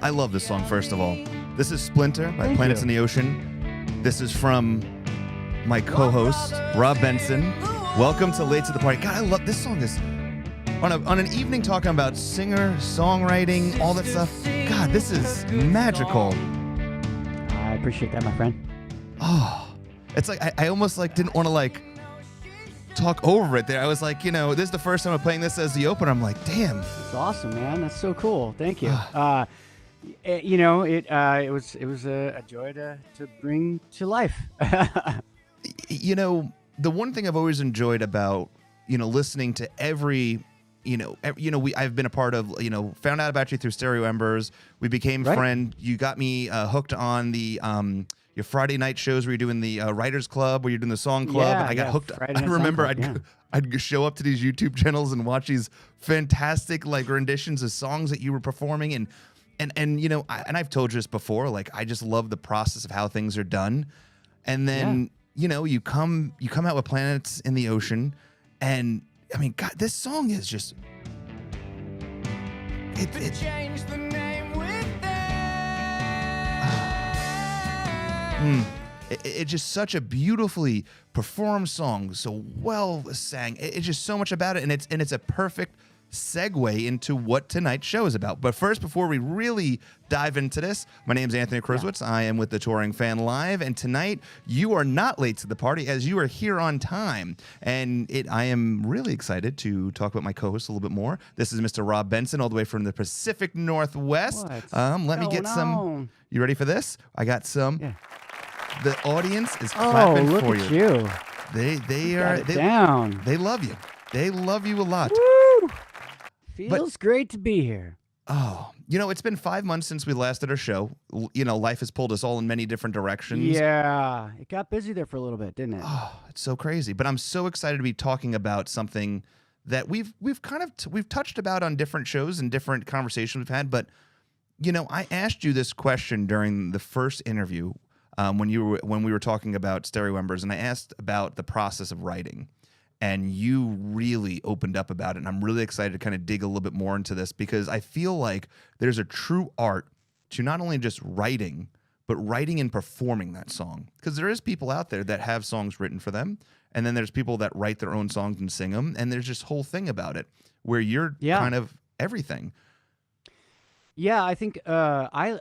I love this song, first of all. This is Splinter by Planets in the Ocean. This is from my co-host, Rob Benson. Welcome to Late to the Party. God, I love this song. Is on an evening talking about songwriting, all that stuff. God, this is magical. I appreciate that, my friend. Oh, it's like I almost like didn't want to like talk over it there. I was like, this is the first time I'm playing this as the opener. I'm like, damn. It's awesome, man. That's so cool. Thank you. It was a joy to bring to life. The one thing I've always enjoyed about, listening to every, I've been a part of, found out about you through Stereo Embers. We became friends. You got me hooked on the your Friday night shows where you're doing the Writers Club, where you're doing the Song Club. And I got hooked. I remember I'd show up to these YouTube channels and watch these fantastic like renditions of songs that you were performing. And I've told you this before, like I just love the process of how things are done. And then, you come out with Planets in the Ocean. And I mean, God, this song is just, it changed the name with them. It's just such a beautifully performed song, so well sang. It's just so much about it, and it's a perfect segue into what tonight's show is about. But first, before we really dive into this, my name is Anthony Kruswitz. I am with the Touring Fan Live, and tonight you are not late to the party as you are here on time. And I am really excited to talk about my co-host a little bit more. This is Mr. Rob Benson, all the way from the Pacific Northwest. Let me get some. You ready for this? I got some. Yeah. The audience is clapping for you. You. They love you. They love you a lot. Woo! Feels great to be here. Oh, it's been 5 months since we last did our show. Life has pulled us all in many different directions. Yeah, it got busy there for a little bit, didn't it? Oh, it's so crazy. But I'm so excited to be talking about something that we've touched about on different shows and different conversations we've had. But I asked you this question during the first interview when we were talking about Stereo Embers, and I asked about the process of writing. And you really opened up about it. And I'm really excited to kind of dig a little bit more into this because I feel like there's a true art to not only just writing, but writing and performing that song. Because there is people out there that have songs written for them. And then there's people that write their own songs and sing them. And there's this whole thing about it where you're kind of everything. Yeah, I think I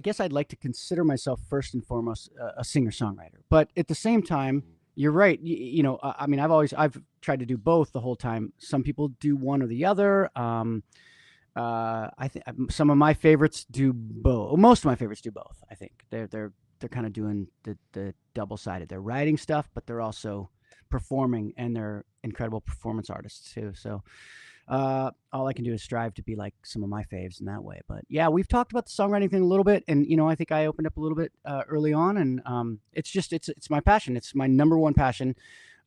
guess I'd like to consider myself first and foremost a singer-songwriter. But at the same time, you're right. I mean, I've tried to do both the whole time. Some people do one or the other. I think some of my favorites do both. Most of my favorites do both. I think they're kind of doing the double-sided. They're writing stuff, but they're also performing, and they're incredible performance artists too. So all I can do is strive to be like some of my faves in that way. But yeah, we've talked about the songwriting thing a little bit, and I think I opened up a little bit early on, and it's my passion. It's my number one passion.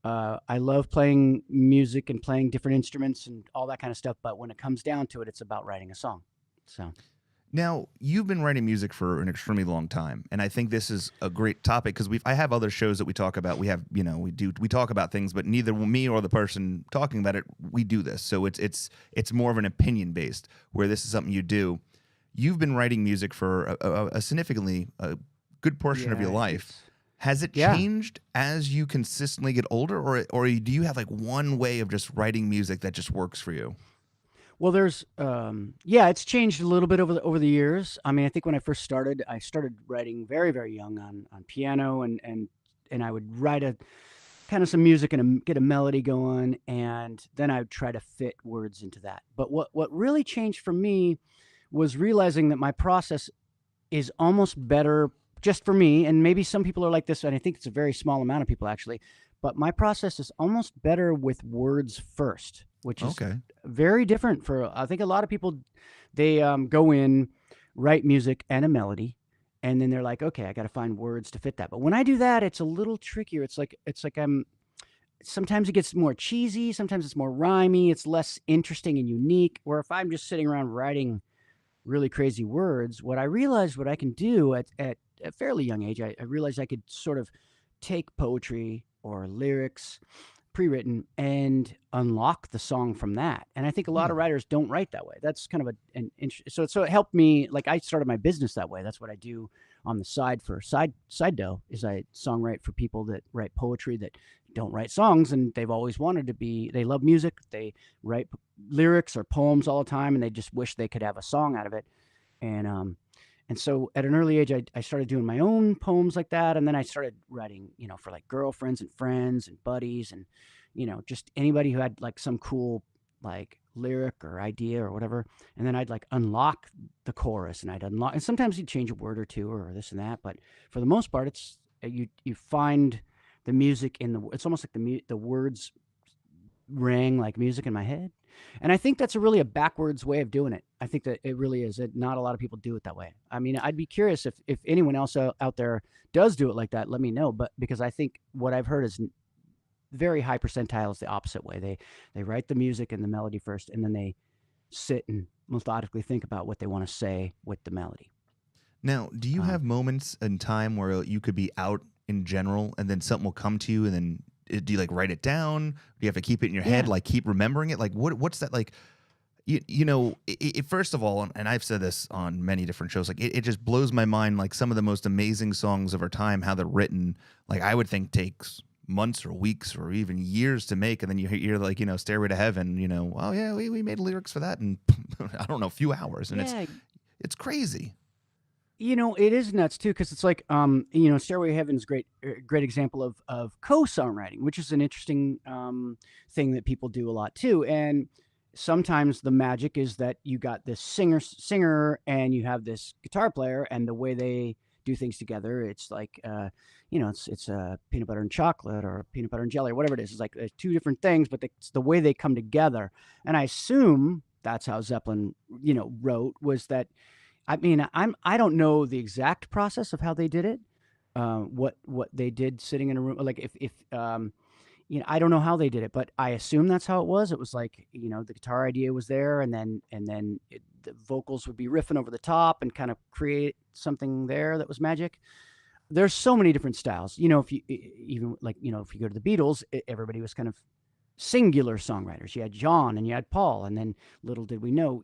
I love playing music and playing different instruments and all that kind of stuff. But when it comes down to it, it's about writing a song. So. Now, you've been writing music for an extremely long time, and I think this is a great topic because I have other shows that we talk about. We have, we talk about things, but neither me or the person talking about it, we do this. So it's more of an opinion based, where this is something you do. You've been writing music for a significantly good portion of your life. Has it changed as you consistently get older, or do you have like one way of just writing music that just works for you? Well, there's, it's changed a little bit over the years. I mean, I think when I first started, I started writing very, very young on piano, and I would write a kind of some music and get a melody going, and then I would try to fit words into that. But what really changed for me was realizing that my process is almost better just for me, and maybe some people are like this, and I think it's a very small amount of people actually, but my process is almost better with words first, which is very different for, I think a lot of people, they go in, write music and a melody, and then they're like, okay, I got to find words to fit that. But when I do that, it's a little trickier. It's like sometimes it gets more cheesy, sometimes it's more rhymey, it's less interesting and unique. Where if I'm just sitting around writing really crazy words, what I realized what I can do at a fairly young age, I realized I could sort of take poetry or lyrics, pre-written and unlock the song from that. And I think a lot of Hmm. writers don't write that way. That's kind of so it helped me. Like I started my business that way. That's what I do on the side for side dough is I songwrite for people that write poetry that don't write songs, and they've always wanted to be. They love music. They write lyrics or poems all the time, and they just wish they could have a song out of it. And and so at an early age, I started doing my own poems like that. And then I started writing, for like girlfriends and friends and buddies and, just anybody who had like some cool like lyric or idea or whatever. And then I'd like unlock the chorus and I'd unlock, and sometimes you'd change a word or two or this and that. But for the most part, it's, you find the music in it's almost like the words rang like music in my head. And I think that's a backwards way of doing it. I think that it really is. Not a lot of people do it that way. I mean, I'd be curious if anyone else out there does do it like that. Let me know. But because I think what I've heard is very high percentile is the opposite way. They write the music and the melody first, and then they sit and methodically think about what they want to say with the melody. Now, do you Um, have moments in time where you could be out in general and then something will come to you and then do you like write it down? Do you have to keep it in your head? yeah, Like keep remembering it? Like what's that like? First of all, and I've said this on many different shows, like it just blows my mind. Like some of the most amazing songs of our time, how they're written, like I would think takes months or weeks or even years to make. And then you're like, Stairway to Heaven, oh yeah, we made lyrics for that in, I don't know, a few hours. And yeah. it's crazy. It is nuts too, because it's like, Stairway to Heaven's great example of co-songwriting, which is an interesting thing that people do a lot too. And sometimes the magic is that you got this singer and you have this guitar player, and the way they do things together, it's like, it's peanut butter and chocolate or peanut butter and jelly or whatever it is. It's like two different things, but it's the way they come together. And I assume that's how Zeppelin, wrote, was that, I mean, I don't know the exact process of how they did it. What they did sitting in a room, like if I don't know how they did it, but I assume that's how it was. It was like, the guitar idea was there, and then the vocals would be riffing over the top and kind of create something there that was magic. There's so many different styles. If you even like, if you go to the Beatles, everybody was kind of singular songwriters. You had John and you had Paul, and then little did we know,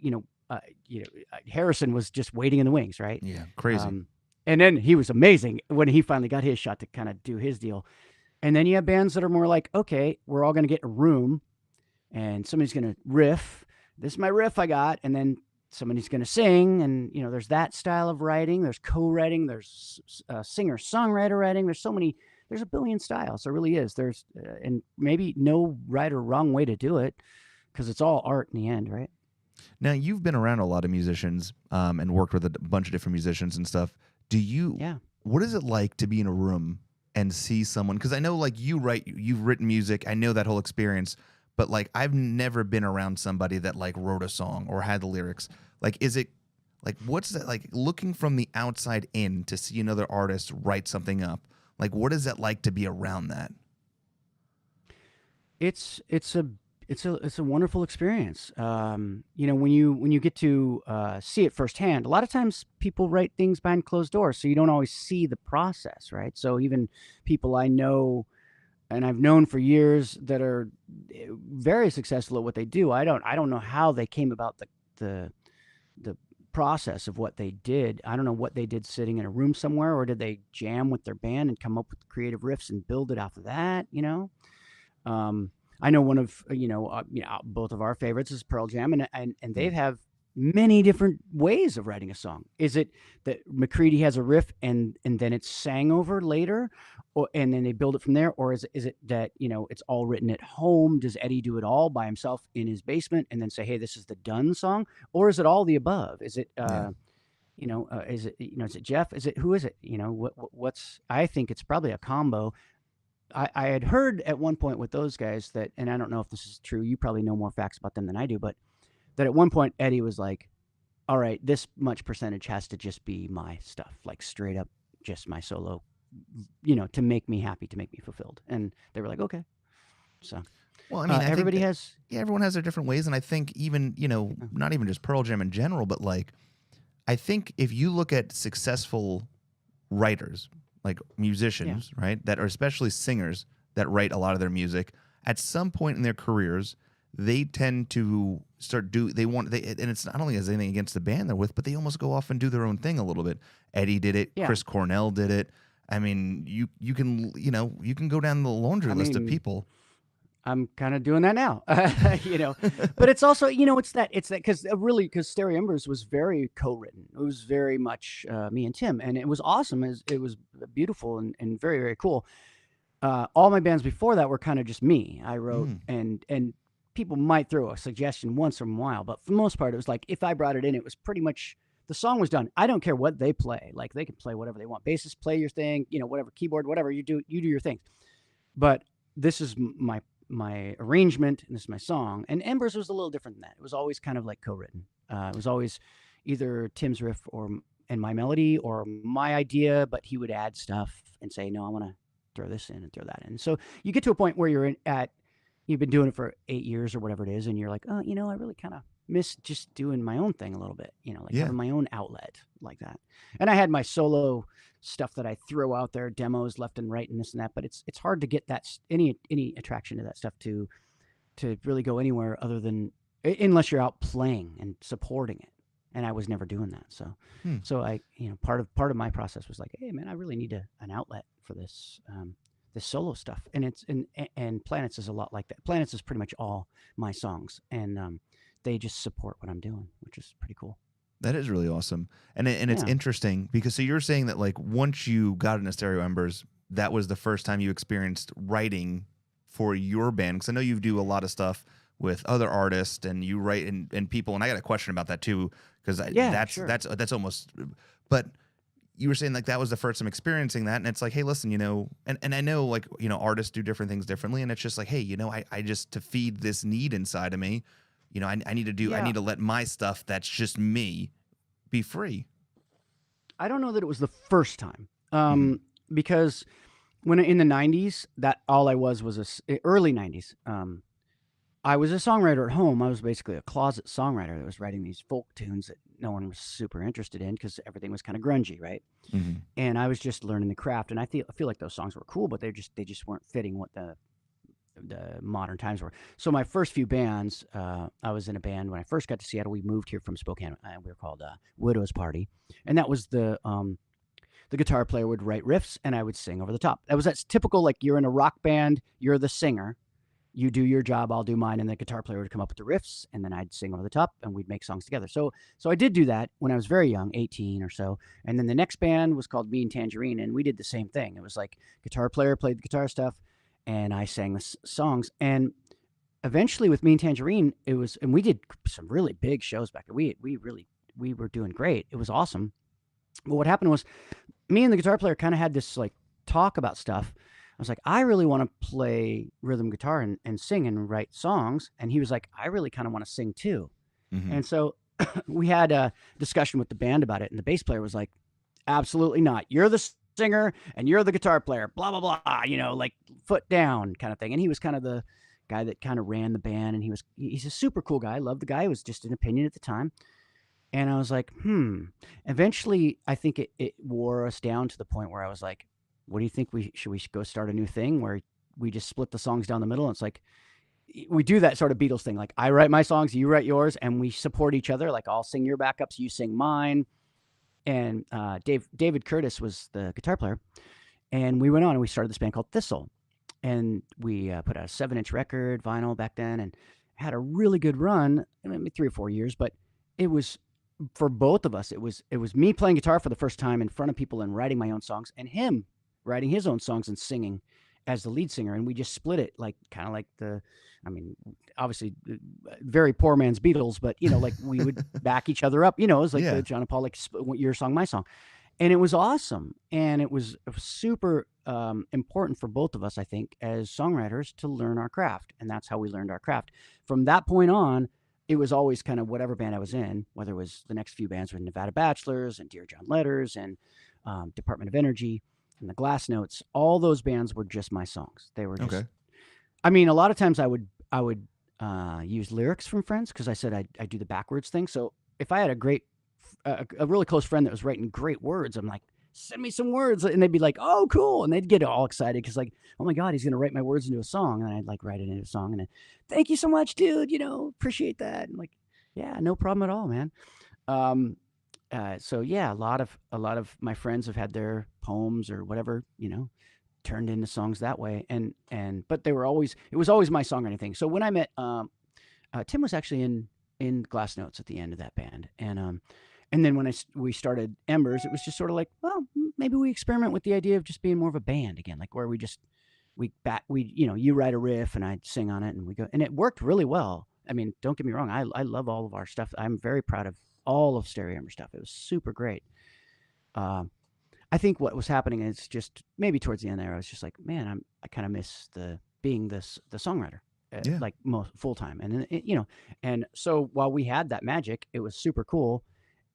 Harrison was just waiting in the wings, right? Yeah, crazy. Um, and then he was amazing when he finally got his shot to kind of do his deal. And then you have bands that are more like, okay, we're all going to get in a room and somebody's going to riff. This is my riff I got. And then somebody's going to sing. And, there's that style of writing. There's co-writing. There's singer-songwriter writing. There's a billion styles. There really is. And maybe no right or wrong way to do it, because it's all art in the end, right? Now you've been around a lot of musicians and worked with a bunch of different musicians and stuff. Yeah. What is it like to be in a room and see someone? Because I know like you've written music. I know that whole experience, but like I've never been around somebody that like wrote a song or had the lyrics. Like, is it like, what's that like looking from the outside in to see another artist write something up? Like, what is it like to be around that? It's a wonderful experience. When you get to see it firsthand, a lot of times people write things behind closed doors, so you don't always see the process, right? So even people I know and I've known for years that are very successful at what they do, I don't know how they came about the process of what they did. I don't know what they did sitting in a room somewhere, or did they jam with their band and come up with creative riffs and build it off of that. Um, I know one of both of our favorites is Pearl Jam, and they Mm. have many different ways of writing a song. Is it that McCready has a riff and then it's sang over later, or and then they build it from there, or is it that it's all written at home? Does Eddie do it all by himself in his basement and then say, hey, this is the done song, or is it all the above? Is it Yeah. is it Jeff? Is it who is it? What's I think it's probably a combo. I had heard at one point with those guys that, and I don't know if this is true, you probably know more facts about them than I do, but that at one point Eddie was like, all right, this much percentage has to just be my stuff, like straight up just my solo, to make me happy, to make me fulfilled. And they were like, okay. So Well, I mean, I think everybody that has, yeah, everyone has their different ways, and I think even not even just Pearl Jam in general, but like I think if you look at successful writers, like yeah, musicians, right, that are especially singers that write a lot of their music, at some point in their careers, they tend to and it's not only as anything against the band they're with, but they almost go off and do their own thing a little bit. Eddie did it. Yeah. Chris Cornell did it. I mean, you can go down the laundry list of people. I'm kind of doing that now, but it's also, it's that because Starry Embers was very co-written. It was very much me and Tim, and it was awesome. It was beautiful and very, very cool. All my bands before that were kind of just me. I wrote and people might throw a suggestion once in a while, but for the most part, it was like if I brought it in, it was pretty much the song was done. I don't care what they play. Like they can play whatever they want. Bassist, play your thing, whatever, keyboard, whatever you do your thing. But this is my arrangement, and this is my song. And Embers was a little different than that. It was always kind of like co-written. It was always either Tim's riff and my melody or my idea, but he would add stuff and say, no, I want to throw this in and throw that in. So you get to a point where you've been doing it for 8 years or whatever it is, and you're like, oh, I really kind of miss just doing my own thing a little bit, having my own outlet like that. And I had my solo stuff that I throw out there, demos left and right and this and that, but it's hard to get that any attraction to that stuff to really go anywhere other than unless you're out playing and supporting it. And I was never doing that. So I, part of my process was like, hey man, I really need an outlet for this solo stuff. And Planets is a lot like that. Planets is pretty much all my songs, and they just support what I'm doing, which is pretty cool. That is really awesome. And it's interesting because so you're saying that like once you got into Stereo Embers, that was the first time you experienced writing for your band. Because I know you do a lot of stuff with other artists and you write and people, and I got a question about that too, because that's almost, but you were saying like that was the first time experiencing that, and it's like, hey, listen, and I know like, artists do different things differently, and it's just like, hey, I just to feed this need inside of me, I need to let my stuff that's just me be free. I don't know that it was the first time, because when in the 90s, that all I was early 90s. I was a songwriter at home. I was basically a closet songwriter that was writing these folk tunes that no one was super interested in because everything was kind of grungy, right? Mm-hmm. And I was just learning the craft. And I feel like those songs were cool, but they just weren't fitting what the modern times were. So my first few bands, I was in a band when I first got to Seattle. We moved here from Spokane. We were called Widow's Party, and that was the guitar player would write riffs and I would sing over the top. That was that typical, like you're in a rock band, you're the singer. You do your job, I'll do mine, and the guitar player would come up with the riffs, and then I'd sing over the top, and we'd make songs together. So I did do that when I was very young, 18 or so. And then the next band was called Me and Tangerine, and we did the same thing. It was like guitar player played the guitar stuff, and I sang the songs. And eventually, with Me and Tangerine, and we did some really big shows back then. We were doing great. It was awesome. But what happened was, me and the guitar player kind of had this like talk about stuff. I was like, I really want to play rhythm guitar and sing and write songs. And he was like, I really kind of want to sing too. Mm-hmm. And so we had a discussion with the band about it. And the bass player was like, absolutely not. You're the singer and you're the guitar player, blah, blah, blah, like foot down kind of thing. And he was kind of the guy that kind of ran the band. And he's a super cool guy. I love the guy. It was just an opinion at the time. And I was like, Eventually, I think it wore us down to the point where I was like, what do you think should we go start a new thing where we just split the songs down the middle? And it's like, we do that sort of Beatles thing. Like I write my songs, you write yours, and we support each other. Like I'll sing your backups, you sing mine. And David Curtis was the guitar player. And we went on and we started this band called Thistle. And we put out a 7-inch record, vinyl back then, and had a really good run, maybe 3 or 4 years. But it was, for both of us, it was me playing guitar for the first time in front of people and writing my own songs, and him writing his own songs and singing as the lead singer. And we just split it, like kind of like obviously very poor man's Beatles, but like we would back each other up, it was like the John and Paul, like your song, my song. And it was awesome. And it was super important for both of us, I think, as songwriters to learn our craft. And that's how we learned our craft. From that point on, it was always kind of whatever band I was in, whether it was the next few bands were Nevada Bachelors and Dear John Letters and Department of Energy and the Glass Notes. All those bands were just my songs. They were just, okay. I mean, a lot of times I would use lyrics from friends because I said I do the backwards thing. So if I had a really close friend that was writing great words, I'm like, send me some words. And they'd be like, oh, cool. And they'd get all excited because like, oh my God, he's going to write my words into a song. And I'd like write it into a song. And then, thank you so much, dude. Appreciate that. And like, yeah, no problem at all, man. Um, so yeah, a lot of my friends have had their poems or whatever, turned into songs that way. But it was always my songwriting thing. So when I met, Tim was actually in Glass Notes at the end of that band. And then when we started Embers, it was just sort of like, well, maybe we experiment with the idea of just being more of a band again, like where you write a riff and I sing on it and we go, and it worked really well. I mean, don't get me wrong. I love all of our stuff. I'm very proud of all of Stereo Ember stuff. It was super great. I think what was happening is just maybe towards the end there, I was just like, man, I kind of miss being the songwriter, Yeah. like most full time. And then, and so while we had that magic, it was super cool.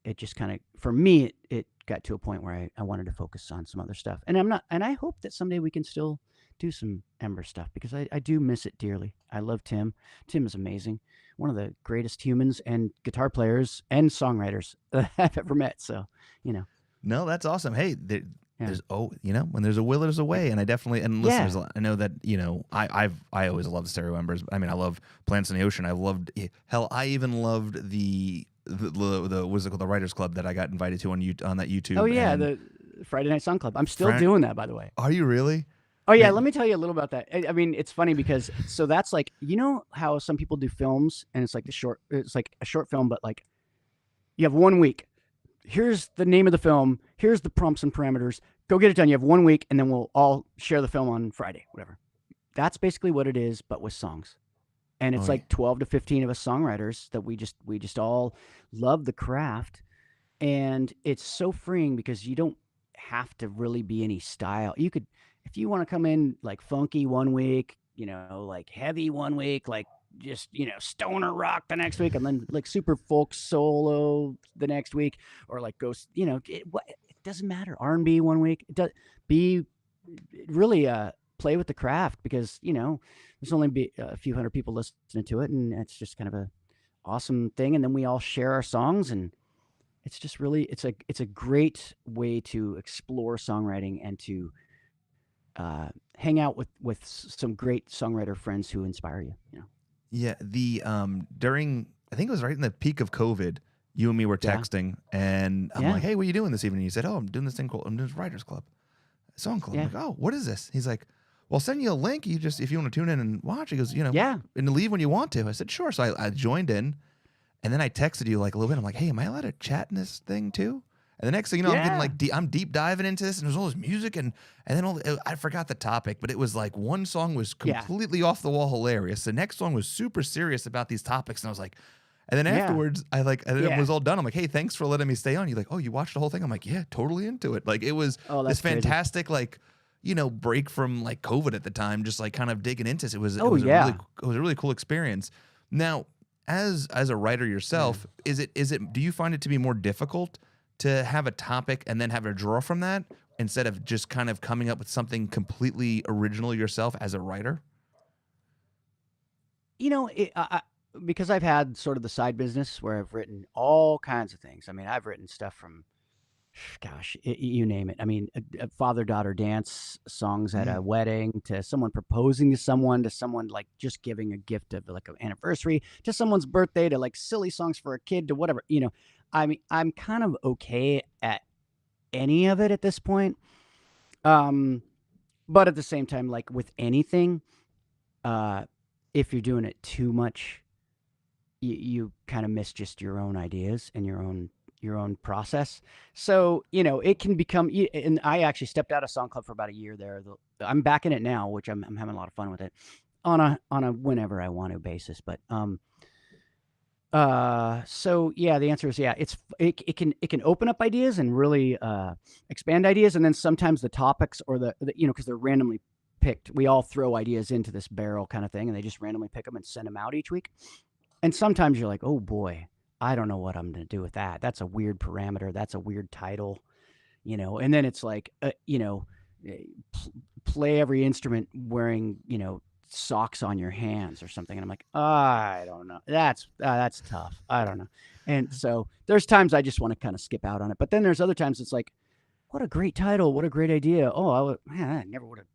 It just kind of, for me, it got to a point where I wanted to focus on some other stuff. And I hope that someday we can still do some Ember stuff because I do miss it dearly. I love Tim. Tim is amazing. One of the greatest humans and guitar players and songwriters that I've ever met. So, No, that's awesome. Hey, yeah. there's when there's a will, there's a way, and I definitely listeners. Yeah. I know that I always loved Stereo Embers. I mean, I love Plants in the Ocean. I loved I even loved the what's it called, the Writers Club that I got invited to on that YouTube. Oh yeah, the Friday Night Song Club. I'm still doing that, by the way. Are you really? Oh yeah, let me tell you a little about that. I mean, it's funny because so that's like, how some people do films and it's like a short film, but like you have 1 week. Here's the name of the film. Here's the prompts and parameters. Go get it done. You have 1 week, and then we'll all share the film on Friday, whatever. That's basically what it is, but with songs. And it's like 12 to 15 of us songwriters that we just all love the craft, and it's so freeing because you don't have to really be any style. You could, if you want to come in like funky 1 week, like heavy 1 week, like just stoner rock the next week, and then like super folk solo the next week, or like it doesn't matter. R&B 1 week. It does be really play with the craft because there's only be a few hundred people listening to it, and it's just kind of a awesome thing. And then we all share our songs, and it's just really it's a great way to explore songwriting and to hang out with some great songwriter friends who inspire you. Yeah, during, I think it was right in the peak of COVID, you and me were texting, and I'm like, hey, what are you doing this evening? You said, oh, I'm doing this thing called, I'm doing this Writers Club, Song Club. I'm like, oh, what is this? He's like, well, I'll send you a link. You just, if you want to tune in and watch. He goes, and leave when you want to. I said, sure. So I joined in, and then I texted you like a little bit. I'm like, hey, am I allowed to chat in this thing too? And the next thing you know, I'm getting like I'm deep diving into this, and there's all this music, and then I forgot the topic, but it was like one song was completely off the wall hilarious. The next song was super serious about these topics, and I was like, and then afterwards, it was all done. I'm like, hey, thanks for letting me stay on. You're like, oh, you watched the whole thing? I'm like, yeah, totally into it. Like it was this fantastic break from like COVID at the time, just like kind of digging into this. It was a really cool experience. Now, as a writer yourself, is it do you find it to be more difficult to have a topic and then have a draw from that instead of just kind of coming up with something completely original yourself as a writer? Because I've had sort of the side business where I've written all kinds of things. I mean, I've written stuff from, gosh, you name it. I mean, a father-daughter dance songs at a wedding, to someone proposing to someone like just giving a gift of like an anniversary, to someone's birthday, to like silly songs for a kid, to whatever, I mean, I'm kind of okay at any of it at this point. But at the same time, like with anything, if you're doing it too much, you kind of miss just your own ideas and your own process. So, it can become, and I actually stepped out of Song Club for about a year there. I'm back in it now, which I'm having a lot of fun with it on a whenever I want to basis. But, so yeah, the answer is it can open up ideas and really expand ideas, and then sometimes the topics or the because they're randomly picked. We all throw ideas into this barrel kind of thing, and they just randomly pick them and send them out each week. And sometimes you're like, oh boy, I don't know what I'm going to do with that. That's a weird parameter. That's a weird title, And then it's like, play every instrument wearing socks on your hands or something, and I'm like, I don't know, that's tough, I don't know. And so there's times I just want to kind of skip out on it, but then there's other times it's like, what a great title, what a great idea. Oh, man, I never would have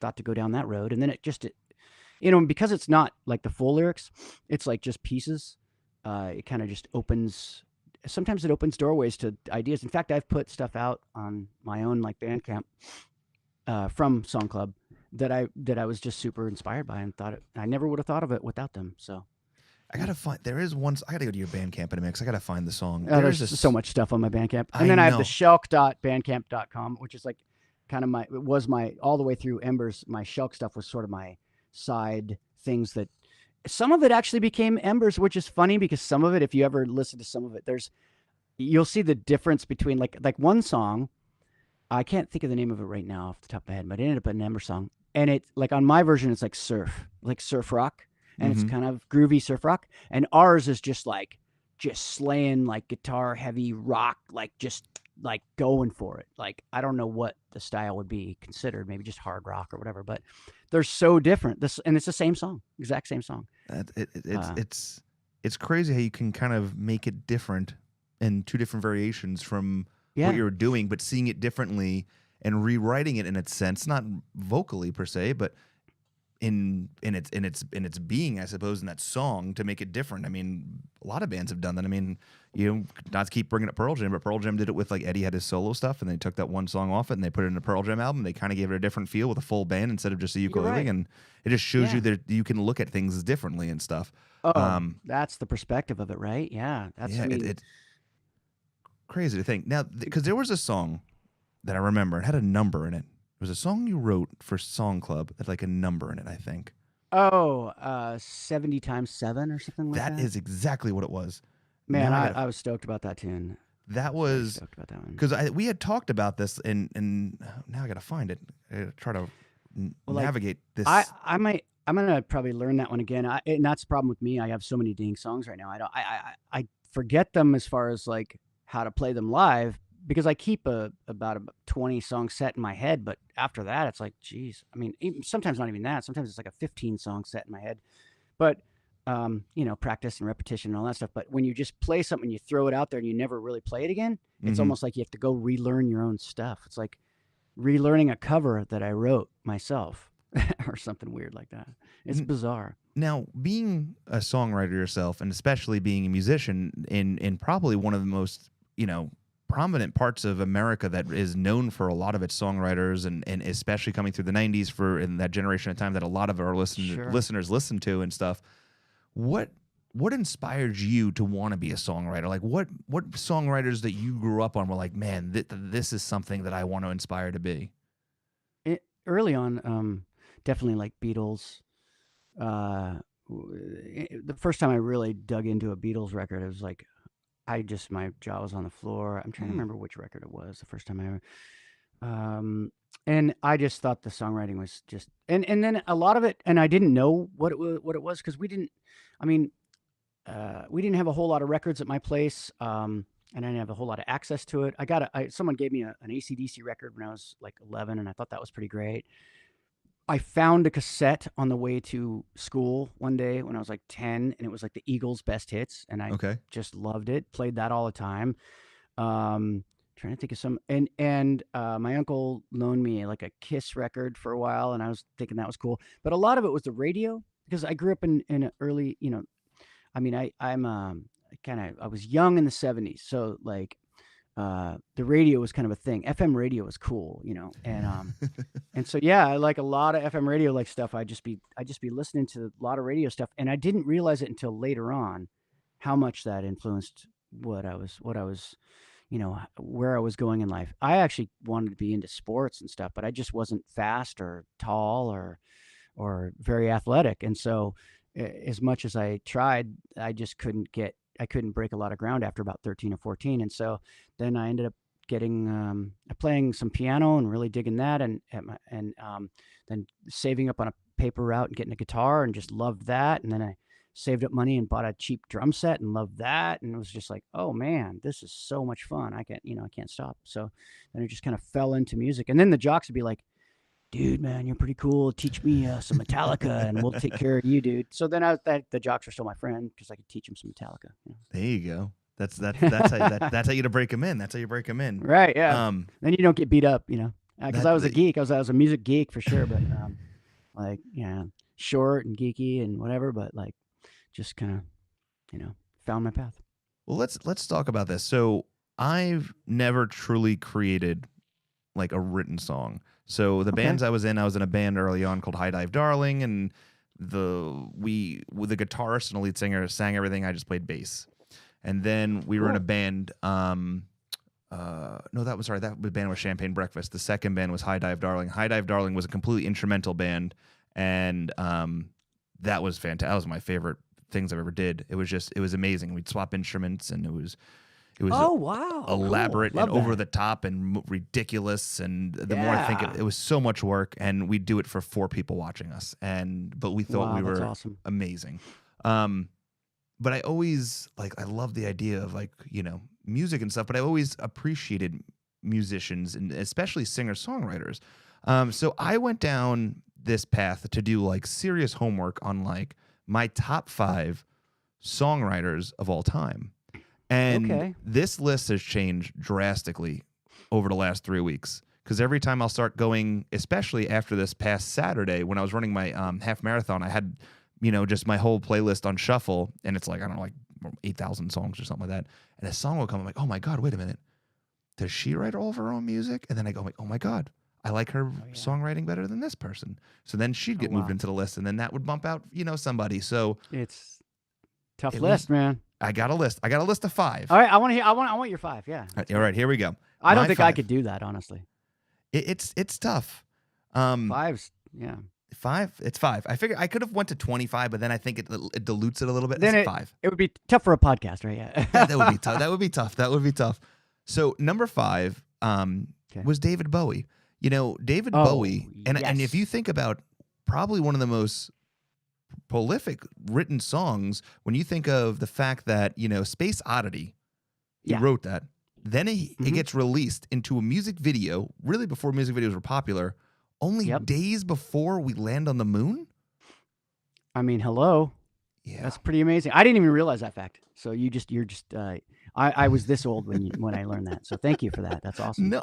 thought to go down that road. And then because it's not like the full lyrics, it's like just pieces. It kind of just opens. Sometimes it opens doorways to ideas. In fact, I've put stuff out on my own like Bandcamp from Song Club that I was just super inspired by and thought I never would have thought of it without them. So I gotta find. There is one. I gotta go to your Bandcamp in a minute. I gotta find the song. there's so much stuff on my Bandcamp, and I then I have know. the shelk.bandcamp.com, which is like kind of it was my all the way through Embers. My Shelk stuff was sort of my side things that some of it actually became Embers, which is funny because some of it, if you ever listen to some of it, you'll see the difference between like one song. I can't think of the name of it right now off the top of my head, but it ended up an Ember song, and it like on my version, it's like surf rock. And it's kind of groovy surf rock. And ours is just slaying like guitar heavy rock, like just like going for it. Like, I don't know what the style would be considered, maybe just hard rock or whatever, but they're so different. And it's the same song, exact same song. It's crazy how you can kind of make it different in two different variations from what you're doing, but seeing it differently and rewriting it in its sense, not vocally per se, but in its being, I suppose, in that song to make it different. I mean, a lot of bands have done that. I mean, not to keep bringing up Pearl Jam, but Pearl Jam did it with like Eddie had his solo stuff, and they took that one song off it and they put it in a Pearl Jam album. They kind of gave it a different feel with a full band instead of just a ukulele, right. and it just shows you that you can look at things differently and stuff. That's the perspective of it, right? Yeah, that's it's crazy to think now because there was a song that I remember. It had a number in it. It was a song you wrote for Song Club that had like a number in it, I think. 70 times 7 or something like that. That is exactly what it was. Man, I was stoked about that tune. That was stoked about that one because we had talked about this, and now I gotta find it. I gotta try to navigate this. I'm gonna probably learn that one again. And that's the problem with me. I have so many dang songs right now. I forget them as far as like how to play them live. Because I keep about a 20 song set in my head, but after that, it's like, geez. I mean, sometimes not even that. Sometimes it's like a 15 song set in my head. But, practice and repetition and all that stuff. But when you just play something, you throw it out there and you never really play it again, it's almost like you have to go relearn your own stuff. It's like relearning a cover that I wrote myself or something weird like that. It's bizarre. Now, being a songwriter yourself, and especially being a musician in probably one of the most, prominent parts of America that is known for a lot of its songwriters, and especially coming through the 90s in that generation of time that a lot of our listeners listen to and stuff. What inspired you to want to be a songwriter? Like what songwriters that you grew up on were like, man, this is something that I want to inspire to be? Early on, definitely like Beatles. The first time I really dug into a Beatles record, it was like, my jaw was on the floor. I'm trying to remember which record it was the first time I ever, and I just thought the songwriting was just, and then a lot of it, and I didn't know what it was because we didn't have a whole lot of records at my place, and I didn't have a whole lot of access to it. Someone gave me an AC/DC record when I was like 11, and I thought that was pretty great. I found a cassette on the way to school one day when I was like 10, and it was like the Eagles' best hits, and I just loved it. Played that all the time. Trying to think of some, and my uncle loaned me like a Kiss record for a while, and I was thinking that was cool. But a lot of it was the radio because I grew up in an early, I mean, I was young in the 70s, so like. The radio was kind of a thing. FM radio was cool, and and so I like a lot of FM radio like stuff. I'd just be listening to a lot of radio stuff, and I didn't realize it until later on how much that influenced what I was, where I was going in life. I actually wanted to be into sports and stuff, but I just wasn't fast or tall or very athletic, and so as much as I tried, I just couldn't break a lot of ground after about 13 or 14. And so then I ended up getting, playing some piano and really digging that and then saving up on a paper route and getting a guitar and just loved that. And then I saved up money and bought a cheap drum set and loved that. And it was just like, oh man, this is so much fun. I can't stop. So then it just kind of fell into music. And then the jocks would be like, dude, man, you're pretty cool. Teach me some Metallica, and we'll take care of you, dude. So then the jocks are still my friend because I could teach them some Metallica. There you go. That's how you to break them in. That's how you break them in. Right. Yeah. Um, Then you don't get beat up, you know, because that I was a the, geek. I was a music geek for sure, but like, yeah, short and geeky and whatever, but like just kind of, you know, found my path. well, let's talk about this. So I've never truly created like a written song. So the Okay. bands I was in a band early on called High Dive Darling, and the guitarist and the lead singer sang everything. I just played bass. And then we were in a Cool. band. No, that band was Champagne Breakfast. The second band was High Dive Darling. High Dive Darling was a completely instrumental band, and that was fantastic. That was my favorite things I've ever did. It was amazing. We'd swap instruments, and it was Oh, wow. elaborate Cool. and Love over that. the top and ridiculous. And the more I think Yeah. it was so much work, and we'd do it for 4 people watching us. But we thought Wow, we that's were awesome. amazing. But I always I love the idea of music and stuff, but I always appreciated musicians and especially singer-songwriters. So I went down this path to do serious homework on my top 5 songwriters of all time. And Okay. this list has changed drastically over the last 3 weeks. Because every time I'll start going, especially after this past Saturday when I was running my half marathon, I had just my whole playlist on shuffle, and it's I don't know, 8,000 songs or something like that. And a song will come, I'm like, oh my God, wait a minute. Does she write all of her own music? And then I go, oh my God, I like her Oh, yeah. songwriting better than this person. So then she'd Oh, get moved wow. into the list, and then that would bump out, somebody. So It's tough it list, was, man. I got a list. I got a list of 5. All right. I want to hear, I want your 5. Yeah. All right, here we go. I don't My think I 5. could do that, honestly. It's tough. 5's, yeah. 5. It's 5. I figure I could have went to 25, but then I think it dilutes it a little bit. Then It's 5. it would be tough for a podcast, right? Yeah. That would be tough. That would be tough. That would be tough. So number 5 Okay. was David Bowie. David Oh, Bowie, and if yes. you think about probably one of the most prolific written songs, when you think of the fact that Space Oddity, he Yeah. wrote that. Then it Mhm. gets released into a music video, really before music videos were popular, only Yep. days before we land on the moon. I mean, hello. Yeah. That's pretty amazing. I didn't even realize that fact. So you're just I was this old when I learned that. So thank you for that. That's awesome. No,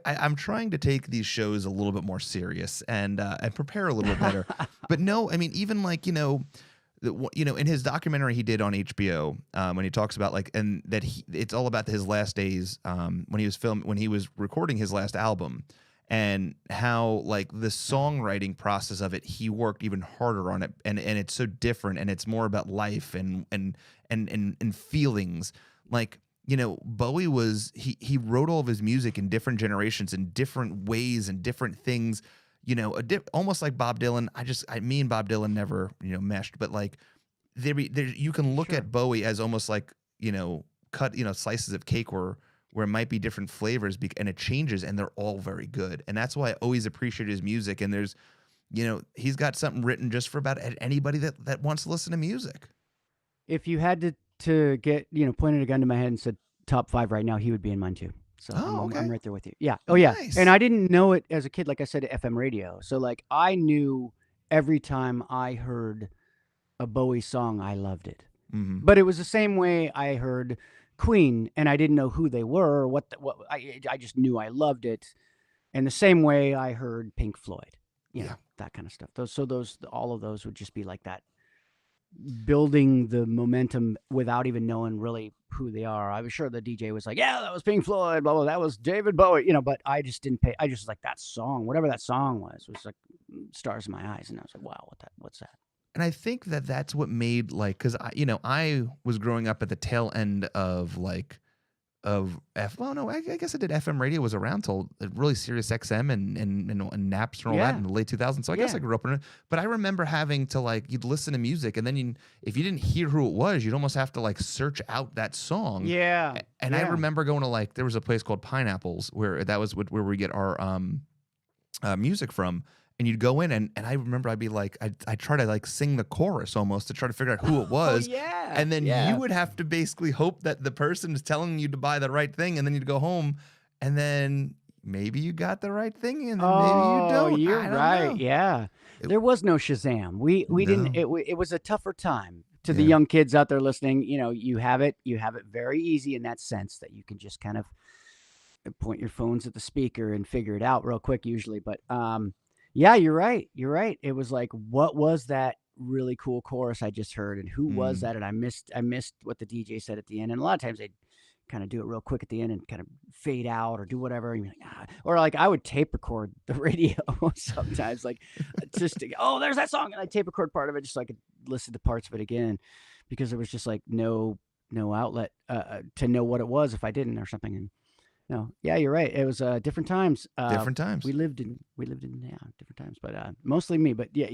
I'm trying to take these shows a little bit more serious and prepare a little bit better. But no, I mean, even in his documentary he did on HBO, when he talks about it's all about his last days, when he was recording his last album, and how the songwriting process of it, he worked even harder on it, and it's so different, and it's more about life and feelings. Bowie was he wrote all of his music in different generations, in different ways and different things. Almost like Bob Dylan. Me and Bob Dylan never meshed, but you can look Sure. at Bowie as almost cut slices of cake where it might be different flavors, and it changes, and they're all very good. And that's why I always appreciate his music. And there's, he's got something written just for about anybody that wants to listen to music. If you had to get, pointed a gun to my head and said top 5 right now, he would be in mine too. So Okay. I'm right there with you. Yeah. Oh yeah. Nice. And I didn't know it as a kid, like I said, FM radio. So I knew every time I heard a Bowie song, I loved it. Mm-hmm. But it was the same way I heard Queen, and I didn't know who they were, or what I just knew I loved it. And the same way I heard Pink Floyd, Yeah. that kind of stuff. All of those would just be like that, building the momentum without even knowing really who they are. I was sure the DJ was like, yeah, that was Pink Floyd, blah, blah, that was David Bowie, but I just didn't pay. I just was like, that song, whatever that song was like stars in my eyes. And I was like, wow, what's that? And I think that's what made because I was growing up at the tail end of I guess I did FM radio was around till really Sirius XM and Napster and all that in the late 2000s. So I guess I grew up in it. But I remember having to you'd listen to music, and then if you didn't hear who it was, you'd almost have to search out that song. Yeah. And I remember going to there was a place called Pineapples where that was where we get our music from. And you'd go in, and I remember I'd be I try to sing the chorus almost to try to figure out who it was. Oh, yeah. And then yeah. you would have to basically hope that the person is telling you to buy the right thing, and then you'd go home, and then maybe you got the right thing, and then maybe you don't. You're I don't right. know. Yeah. There was no Shazam. We didn't. No. It was a tougher time to the Yeah. young kids out there listening, you have it very easy in that sense that you can just kind of point your phones at the speaker and figure it out real quick usually. But yeah, you're right. You're right. It was like, what was that really cool chorus I just heard, and who was Mm. that? And I missed what the DJ said at the end. And a lot of times they'd kind of do it real quick at the end and kind of fade out or do whatever. And you're like, or like I would tape record the radio sometimes, like just to, oh, there's that song, and I tape record part of it just so I could listen to parts of it again, because there was just like no outlet to know what it was if I didn't or something. And no, yeah, you're right. It was different times. Different times. We lived in different times, but mostly me. But yeah,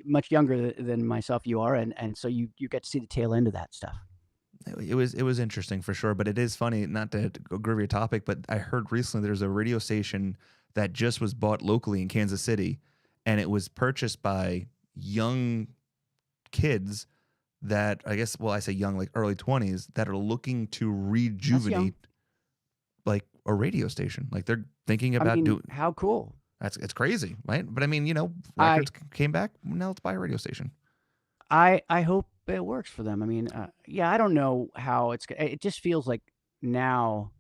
much younger than myself you are, and so you get to see the tail end of that stuff. It was interesting for sure, but it is funny, not to go groove your topic, but I heard recently there's a radio station that just was bought locally in Kansas City, and it was purchased by young kids that, I guess, well, I say young, like early 20s, that are looking to rejuvenate like a radio station. Like they're thinking about doing. How cool. It's crazy, right? But I mean, records came back. Now let's buy a radio station. I hope it works for them. I mean, yeah, I don't know how it just feels like now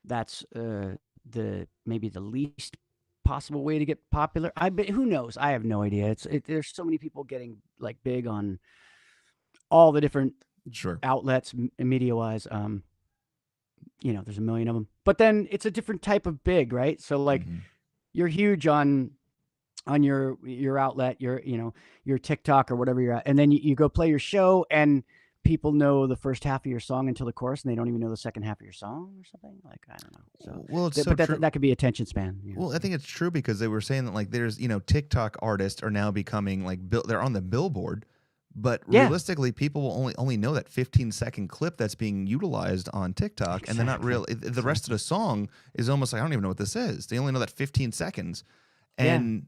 that's maybe the least possible way to get popular. Who knows? I have no idea. There's so many people getting like big on all the different outlets, media wise. There's a million of them, but then it's a different type of big, right? So like you're huge on your outlet, your TikTok or whatever you're at, and then you go play your show, and people know the first half of your song until the chorus, and they don't even know the second half of your song or something. Like, I don't know. So, well, it's so true. That could be attention span. Well, I think it's true because they were saying that like there's TikTok artists are now becoming like they're on the Billboard, but realistically, people will only know that 15-second clip that's being utilized on TikTok, and they're not real. The rest of the song is almost like, I don't even know what this is. They only know that 15 seconds, and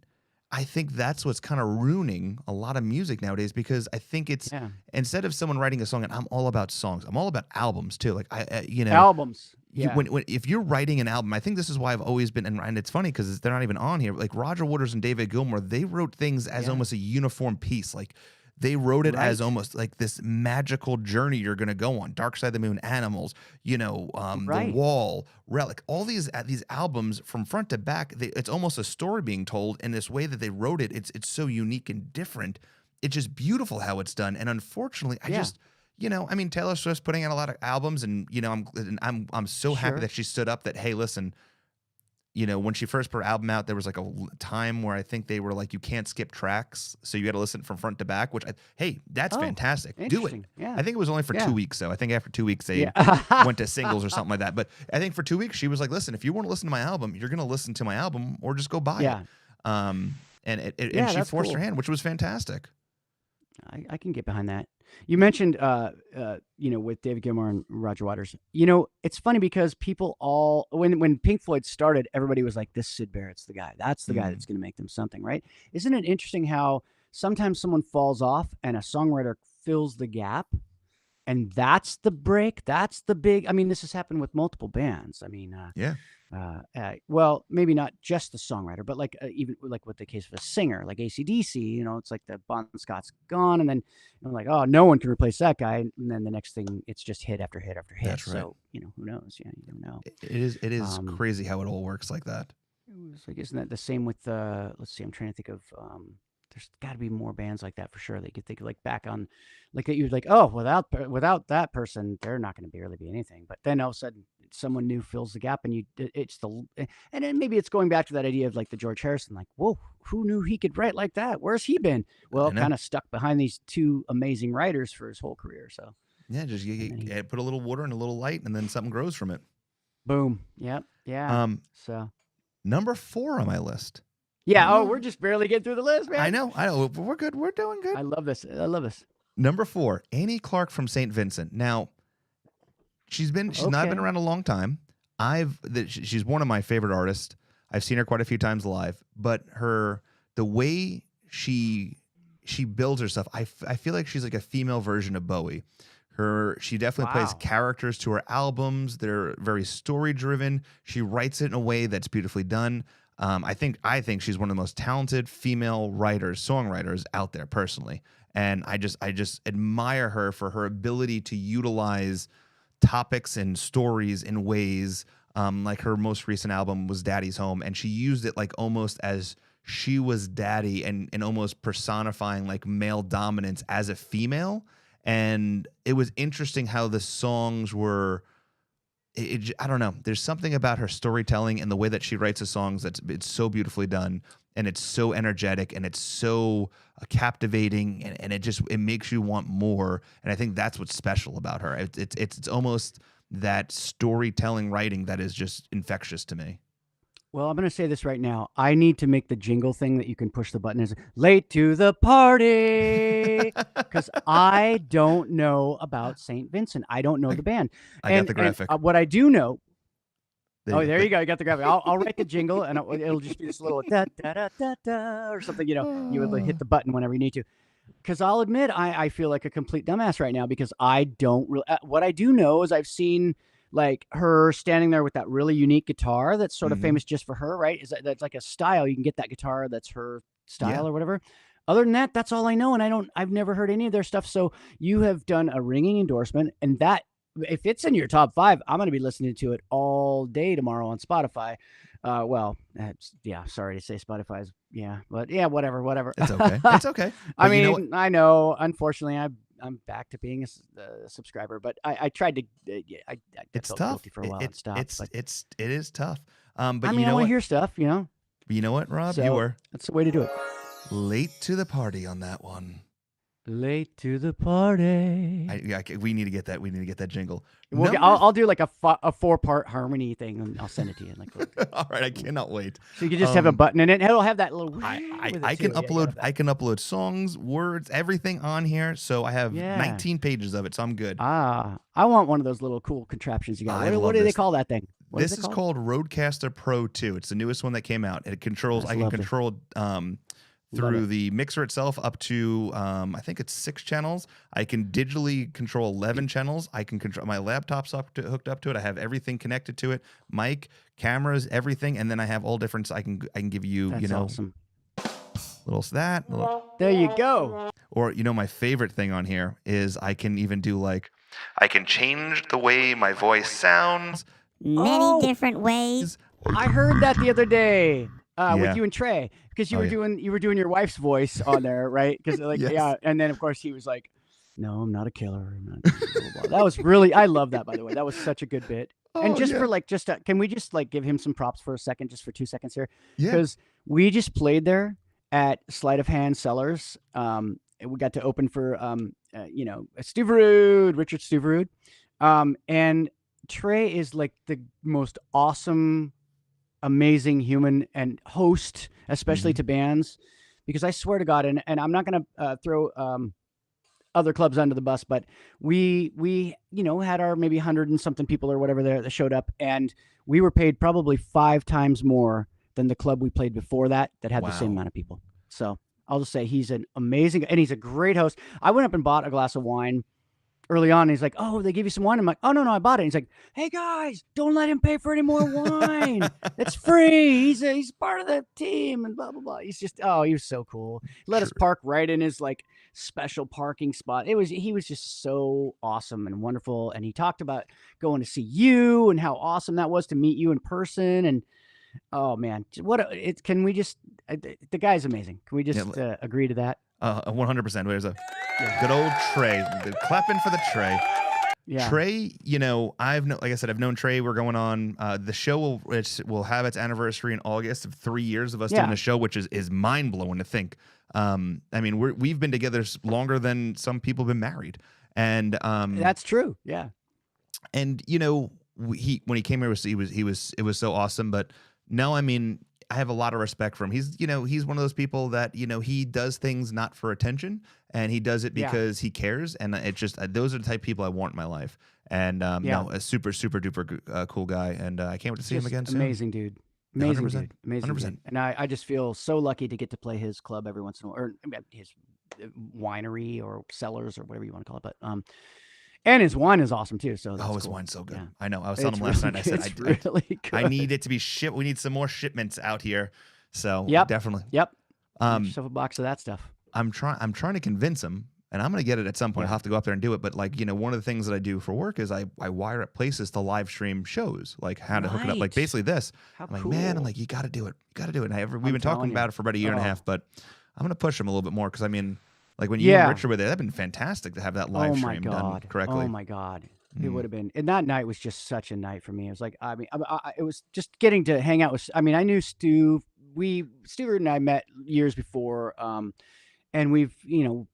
I think that's what's kind of ruining a lot of music nowadays, because I think it's instead of someone writing a song, and I'm all about songs, I'm all about albums too. Like albums. When if you're writing an album, I think this is why I've always been, and it's funny because they're not even on here. Like Roger Waters and David Gilmour, they wrote things as almost a uniform piece. Like they wrote it as almost like this magical journey you're going to go on. Dark Side of the Moon, Animals, The Wall, Relic, all these albums from front to back. It's almost a story being told in this way that they wrote it. It's so unique and different. It's just beautiful how it's done. And unfortunately, I mean, Taylor Swift's putting out a lot of albums, and I'm so happy that she stood up. That, hey, listen, when she first put her album out, there was like a time where I think they were like, you can't skip tracks, so you got to listen from front to back. Which, that's fantastic. Do it. Yeah. I think it was only for 2 weeks, though. I think after 2 weeks they went to singles or something like that. But I think for 2 weeks she was like, listen, if you want to listen to my album, you're going to listen to my album, or just go buy it. And she forced her hand, which was fantastic. I can get behind that. You mentioned, with David Gilmour and Roger Waters. It's funny because people when Pink Floyd started, everybody was like, "This Syd Barrett's the guy. That's the guy that's going to make them something." Right? Isn't it interesting how sometimes someone falls off and a songwriter fills the gap, and that's the break. That's the big. I mean, this has happened with multiple bands. I mean, well, maybe not just the songwriter, but like even like with the case of a singer, like AC/DC, it's like the Bon Scott's gone, and then like, oh, no one can replace that guy, and then the next thing, it's just hit after hit after hit. That's right. So who knows? Yeah, you don't know. It is crazy how it all works like that. It was like, isn't that the same with let's see, I'm trying to think of there's got to be more bands like that for sure. They could think like back on, like that. You're like, oh, without that person, they're not going to barely be anything. But then all of a sudden, someone new fills the gap, and and then maybe it's going back to that idea of like the George Harrison, like, whoa, who knew he could write like that? Where's he been? Well, kind of stuck behind these two amazing writers for his whole career. So just put a little water and a little light, and then something grows from it. Boom. Yep. Yeah. So number 4 on my list. Yeah. Oh, we're just barely getting through the list, man. I know. We're good. We're doing good. I love this. Number 4, Annie Clark from St. Vincent. Now, she's not been around a long time. She's one of my favorite artists. I've seen her quite a few times live, but the way she builds her stuff, I feel like she's like a female version of Bowie. She definitely plays characters to her albums. They're very story driven. She writes it in a way that's beautifully done. I think she's one of the most talented female songwriters out there personally. And I just admire her for her ability to utilize topics and stories in ways, like her most recent album was Daddy's Home, and she used it like almost as she was daddy, and almost personifying like male dominance as a female. And it was interesting how the songs were, I don't know. There's something about her storytelling and the way that she writes the songs it's so beautifully done, and it's so energetic, and it's so captivating, and it makes you want more. And I think that's what's special about her. It's almost that storytelling writing that is just infectious to me. Well, I'm going to say this right now. I need to make the jingle thing that you can push the button is late to the party, because I don't know about St. Vincent. I don't know the band. I got the graphic. What I do know. There you go. You got the graphic. I'll write the jingle, and it'll just be this little da da da da da or something. You would hit the button whenever you need to. Because I'll admit, I feel like a complete dumbass right now, because I don't really. What I do know is I've seen like her standing there with that really unique guitar that's sort of famous just for her, right? That's like a style. You can get that guitar that's her style or whatever. Other than that, that's all I know, and I've never heard any of their stuff. So you have done a ringing endorsement, and that, if it's in your top 5, I'm going to be listening to it all day tomorrow on Spotify. Sorry to say Spotify's, but whatever. It's okay. It's okay. I mean, I know, unfortunately, I'm back to being a subscriber, but I tried to. I it's felt tough guilty for a while and stopped. It is tough. But I mean, I want to hear stuff, But you know what, Rob? So, you were that's the way to do it. Late to the party on that one. Late to the party. We need to get that. We need to get that jingle. I'll do like a 4-part harmony thing, and I'll send it to you. All right, I cannot wait. So you can just have a button in it. It'll have that little. I can upload songs, words, everything on here. So I have 19 pages of it. So I'm good. I want one of those little cool contraptions you got. What do they call that thing? This is called Rodecaster Pro 2. It's the newest one that came out. It controls. I can control through the mixer itself up to I think it's 6 channels. I can digitally control 11 channels. I can control my laptop's hooked up to it. I have everything connected to it, mic, cameras, everything, and then I have all different. I can give you That's awesome. There you go. Or my favorite thing on here is I can even do I can change the way my voice sounds. Many different ways. I heard that the other day. With you and Trey, because you were doing your wife's voice on there, right? Because yes. and then of course he was like, "No, I'm not a killer." I'm not blah, blah, blah. That was really, I love that, by the way. That was such a good bit. And just for can we just give him some props for a second, just for 2 seconds here? Because we just played there at Sleight of Hand Cellars. And we got to open for Richard Stuverud, and Trey is like the most awesome, amazing human and host, especially to bands, because I swear to God, and I'm not going to throw other clubs under the bus, but we had our maybe 100 and something people or whatever there that showed up, and we were paid probably 5 times more than the club we played before that had the same amount of people. So I'll just say he's an amazing, and he's a great host. I went up and bought a glass of wine early on, and he's like, "Oh, they give you some wine." I'm like, "Oh, no, I bought it." And he's like, "Hey guys, don't let him pay for any more wine. It's free. He's part of the team," and blah blah blah. He's just, he was so cool. He let us park right in his special parking spot. He was just so awesome and wonderful. And he talked about going to see you and how awesome that was to meet you in person. And oh man, can we just? The guy's amazing. Can we just agree to that? 100%. There's a good old Trey. Clapping for the Trey. Yeah. Trey, like I said, I've known Trey. We're going on the show will have its anniversary in August of 3 years of us doing the show, which is mind blowing to think. I mean, we've been together longer than some people have been married, and that's true. Yeah. And when he came here, it was so awesome. But no, I mean, I have a lot of respect for him. He's one of those people that, he does things not for attention, and he does it because he cares. And it's just, those are the type of people I want in my life. And no, a super, super duper cool guy. And I can't wait to see him again soon. Amazing dude. Amazing 100%. dude. Amazing 100%. dude. And I just feel so lucky to get to play his club every once in a while, or his winery or cellars or whatever you want to call it. But, and his wine is awesome too. So his cool. wine's so good. Yeah. I know. I was telling him last night. I said, I need it to be we need some more shipments out here. So Yep. definitely. Yep. Get yourself a box of that stuff. I'm trying to convince him, and I'm gonna get it at some point. Yeah. I'll have to go up there and do it. But like, one of the things that I do for work is I wire up places to live stream shows, like how to hook it up. Like Right. basically this. How I'm like, cool. man, I'm like, you got to do it. You got to do it. And we've been talking telling about you. it for about a year and a Oh. half, but I'm gonna push him a little bit more because I mean, like when you and Yeah. Richard were there, that'd been fantastic to have that live Oh my stream done God. correctly. Oh my God. It Mm. would have been, and that night was just such a night for me. It was like, I mean, it was just getting to hang out with. I mean, I knew Stu. Stuart and I met years before, and we've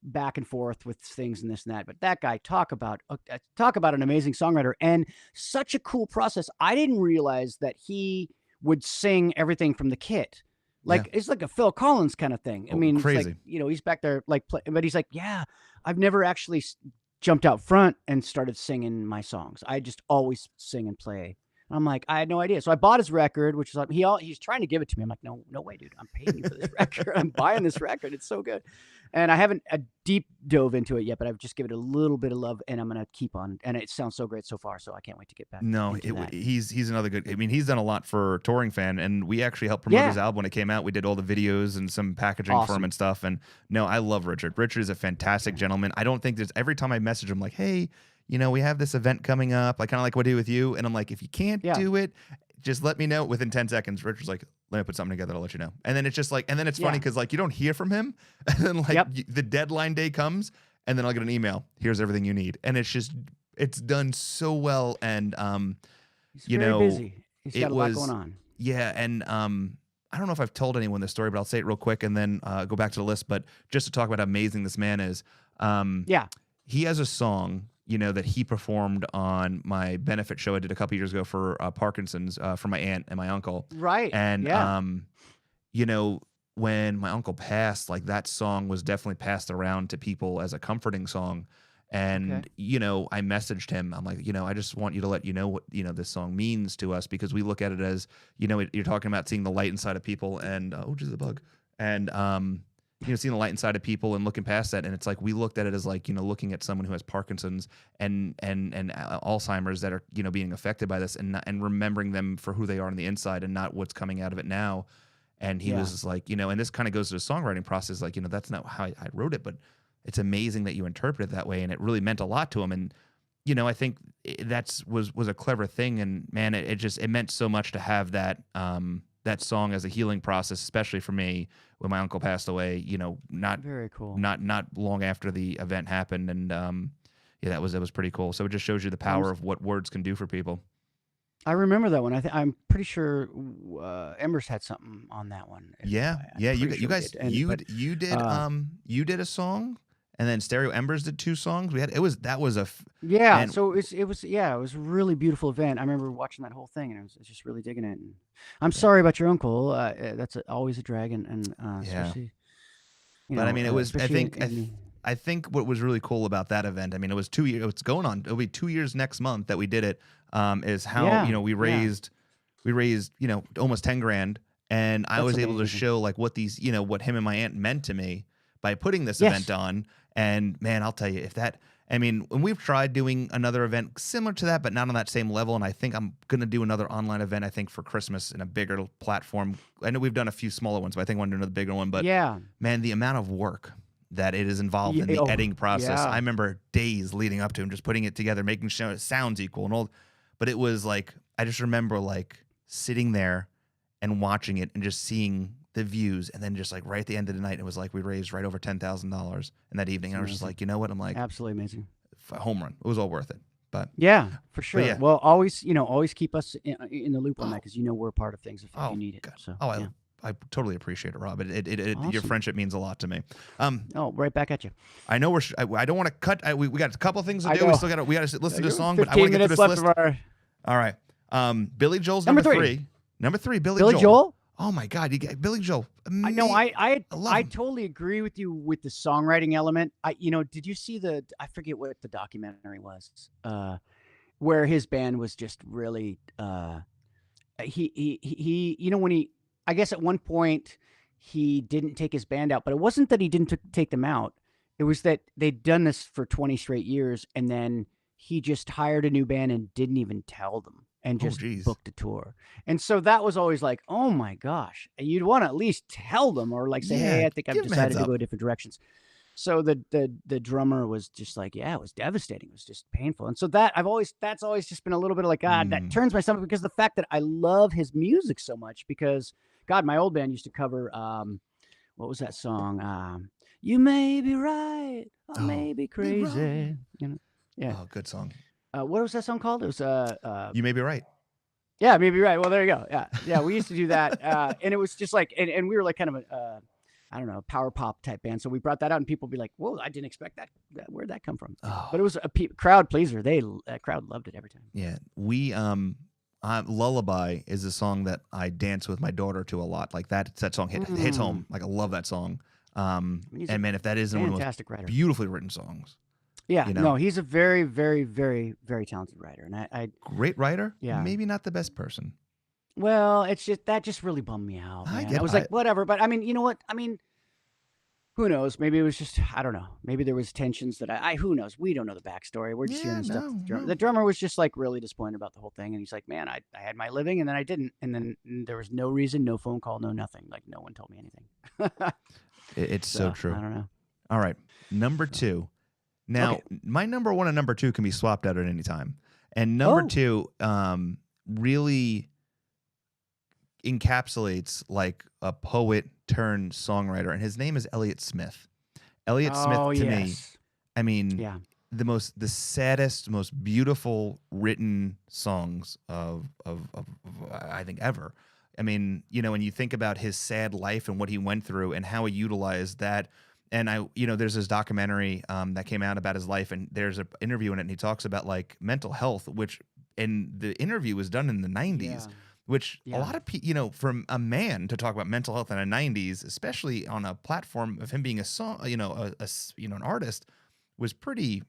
back and forth with things and this and that. But that guy, talk about an amazing songwriter and such a cool process. I didn't realize that he would sing everything from the kit. Like it's like a Phil Collins kind of thing. I mean, it's crazy. like, he's back there like, but he's like, yeah, I've never actually jumped out front and started singing my songs. I just always sing and play. I'm like, I had no idea. So I bought his record, which is like, he's trying to give it to me. I'm like, no way, dude. I'm paying you for this record. I'm buying this record. It's so good. And I haven't deep dove into it yet, but I've just given it a little bit of love, and I'm going to keep on. And it sounds so great so far. So I can't wait to get back. No, into that. he's another good. I mean, he's done a lot for Touring Fan, and we actually helped promote his album when it came out. We did all the videos and some packaging for him and stuff. And no, I love Richard. Richard is a fantastic gentleman. I don't think there's every time I message him like, hey, we have this event coming up. I kind of like what I do with you, and I'm like, if you can't do it, just let me know within 10 seconds. Richard's like, let me put something together. I'll let you know. And then it's just like, and then it's funny because like you don't hear from him, and then like the deadline day comes, and then I'll get an email. Here's everything you need, and it's done so well. And he's very busy. He's got a lot going on. Yeah, and I don't know if I've told anyone this story, but I'll say it real quick and then go back to the list. But just to talk about how amazing this man is, he has a song, that he performed on my benefit show I did a couple years ago for Parkinson's for my aunt and my uncle. Right. And when my uncle passed, like that song was definitely passed around to people as a comforting song. And I messaged him. I'm like, I just want you to let you know what this song means to us, because we look at it as you're talking about seeing the light inside of people, and oh, geez, the bug, and seeing the light inside of people and looking past that. And it's like we looked at it as like looking at someone who has Parkinson's and Alzheimer's that are being affected by this, and remembering them for who they are on the inside and not what's coming out of it now. And he was like, and this kind of goes to the songwriting process. Like, that's not how I wrote it, but it's amazing that you interpret it that way. And it really meant a lot to him. And, I think that was a clever thing. And man, it meant so much to have that, that song as a healing process, especially for me when my uncle passed away, not very cool, not long after the event happened. And, that was pretty cool. So it just shows you the power of what words can do for people. I remember that one. I'm pretty sure Embers had something on that one. You guys did a song, and then Stereo Embers did 2 songs. It was a really beautiful event. I remember watching that whole thing, and I was just really digging it. And I'm sorry about your uncle. That's always a drag, and especially, but I mean, it was. I think what was really cool about that event, I mean, it was 2 years. It's going on. It'll be 2 years next month that we did it. Is how we raised almost 10 grand, and I was able to show like what these what him and my aunt meant to me by putting this event on. And man, I'll tell you, when we've tried doing another event similar to that, but not on that same level, and I think I'm gonna do another online event, I think for Christmas in a bigger platform. I know we've done a few smaller ones, but I think I want to do another bigger one. But man, the amount of work that it is involved in the editing process. I remember days leading up to him, just putting it together, making sure it sounds equal and all. But it was like, I just remember like sitting there and watching it and just seeing the views. And then just like right at the end of the night, it was like we raised right over $10,000 in that evening. And I was just like, I'm like, absolutely amazing. A home run. It was all worth it. But yeah, for sure. Well, always keep us in the loop on that, because we're part of things if you need it. So, I totally appreciate it, Rob. Awesome. Your friendship means a lot to me. Right back at you. I know I don't want to cut. We got a couple things to do. We got to listen to a song, but I 15 want to get through minutes this left list. All right. Billy Joel's number 3. Number 3, Billy Joel. Oh my God, Billy Joel. I know. I totally agree with you with the songwriting element. Did you see I forget what the documentary was, where his band was just really, he I guess at one point he didn't take his band out, but it wasn't that he didn't take them out. It was that they'd done this for 20 straight years, and then he just hired a new band and didn't even tell them. and Oh, just geez. booked a tour. And so that was always like, oh my gosh, you'd want to at least tell them or like say, hey, I think I've give 'em a heads decided to up. go different directions. So the drummer was just like, yeah, it was devastating. It was just painful. And so that's always just been a little bit of like, God, that turns my stomach, because the fact that I love his music so much, because God, my old band used to cover, what was that song? You may be right, I may be crazy. You know, yeah. Oh, good song. What was that song called? It was You may be right. yeah, maybe right. Well, there you go. Yeah, we used to do that, and it was just like, and we were like kind of a, I don't know, power pop type band. So we brought that out, and people would be like, "Whoa, I didn't expect that. Where'd that come from?" Oh. But it was a crowd pleaser. That crowd loved it every time. Yeah, we Lullaby is a song that I dance with my daughter to a lot. Like that song hits home. Like I love that song. And man, if that isn't one of the most Fantastic writer. beautifully written songs. Yeah, you know? no, he's a very, very, very, very talented writer, and I Great writer. Yeah. Maybe not the best person. well, it's just that just really bummed me out. I Man. get I was it. like, whatever. But I mean, you know what? I mean, who knows? Maybe it was just, I don't know. Maybe there was tensions that who knows? We don't know the backstory. We're just hearing stuff. The drummer was just like really disappointed about the whole thing, and he's like, man, I had my living, and then I didn't, and then there was no reason, no phone call, no nothing. Like no one told me anything. It's so true. I don't know. All right, number 2. Now, my number 1 and number 2 can be swapped out at any time. And number 2 really encapsulates like a poet turned songwriter, and his name is Elliott Smith. Elliott Smith to me, I mean, the saddest, most beautiful written songs of I think ever. I mean, you know, when you think about his sad life and what he went through and how he utilized that. And there's this documentary that came out about his life, and there's an interview in it, and he talks about like mental health, and the interview was done in the 90s, which a lot of people, from a man to talk about mental health in the 90s, especially on a platform of him being an artist, was pretty,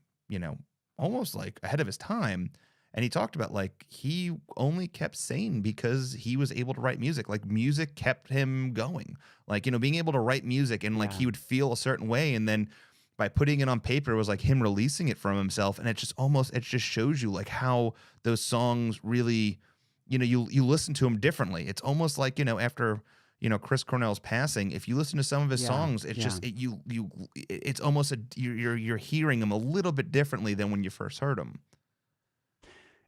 almost like ahead of his time. And he talked about like he only kept sane because he was able to write music. Like music kept him going. Like, being able to write music, and like he would feel a certain way, and then by putting it on paper, it was like him releasing it from himself. And it just shows you like how those songs really, you listen to them differently. It's almost like, after Chris Cornell's passing, if you listen to some of his songs, it's just it's almost you're hearing them a little bit differently than when you first heard them.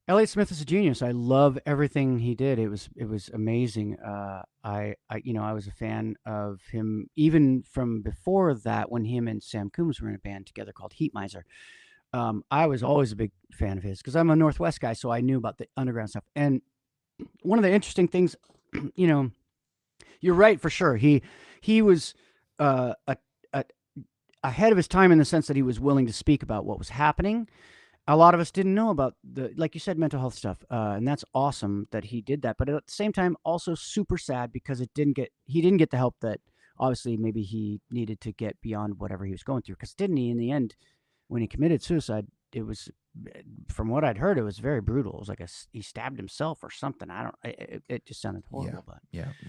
Elliott Smith is a genius. I love everything he did. It was amazing. I was a fan of him even from before that, when him and Sam Coombs were in a band together called Heat Miser. I was always a big fan of his because I'm a Northwest guy, so I knew about the underground stuff. And one of the interesting things, you're right for sure. He was ahead of his time in the sense that he was willing to speak about what was happening. A lot of us didn't know about like you said, mental health stuff, and that's awesome that he did that. But at the same time, also super sad because he didn't get the help that obviously maybe he needed to get beyond whatever he was going through. Because didn't he, in the end, when he committed suicide, it was, from what I'd heard, it was very brutal. It was like he stabbed himself or something. It just sounded horrible.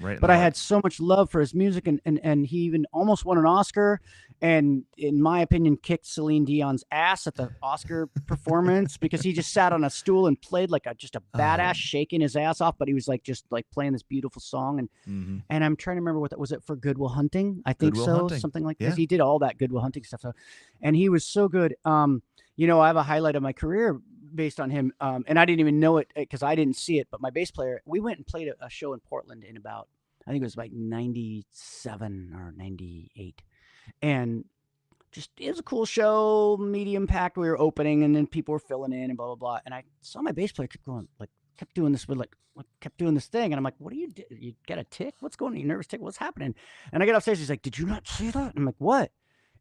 Right. But I had so much love for his music, and he even almost won an Oscar, and in my opinion, kicked Celine Dion's ass at the Oscar performance because he just sat on a stool and played like just a badass, shaking his ass off. But he was like just like playing this beautiful song, and I'm trying to remember what that was. It for Good Will Hunting, I think something like this. He did all that Good Will Hunting stuff, and he was so good. I have a highlight of my career based on him, and I didn't even know it because I didn't see it. But my bass player, we went and played a show in Portland in about, I think it was like 97 or 98. And just, it was a cool show, medium packed. We were opening, and then people were filling in and blah, blah, blah. And I saw my bass player kept doing this thing. And I'm like, what do you do? You got a tick? What's going on? You nervous tick? What's happening? And I get upstairs. He's like, did you not see that? And I'm like, what?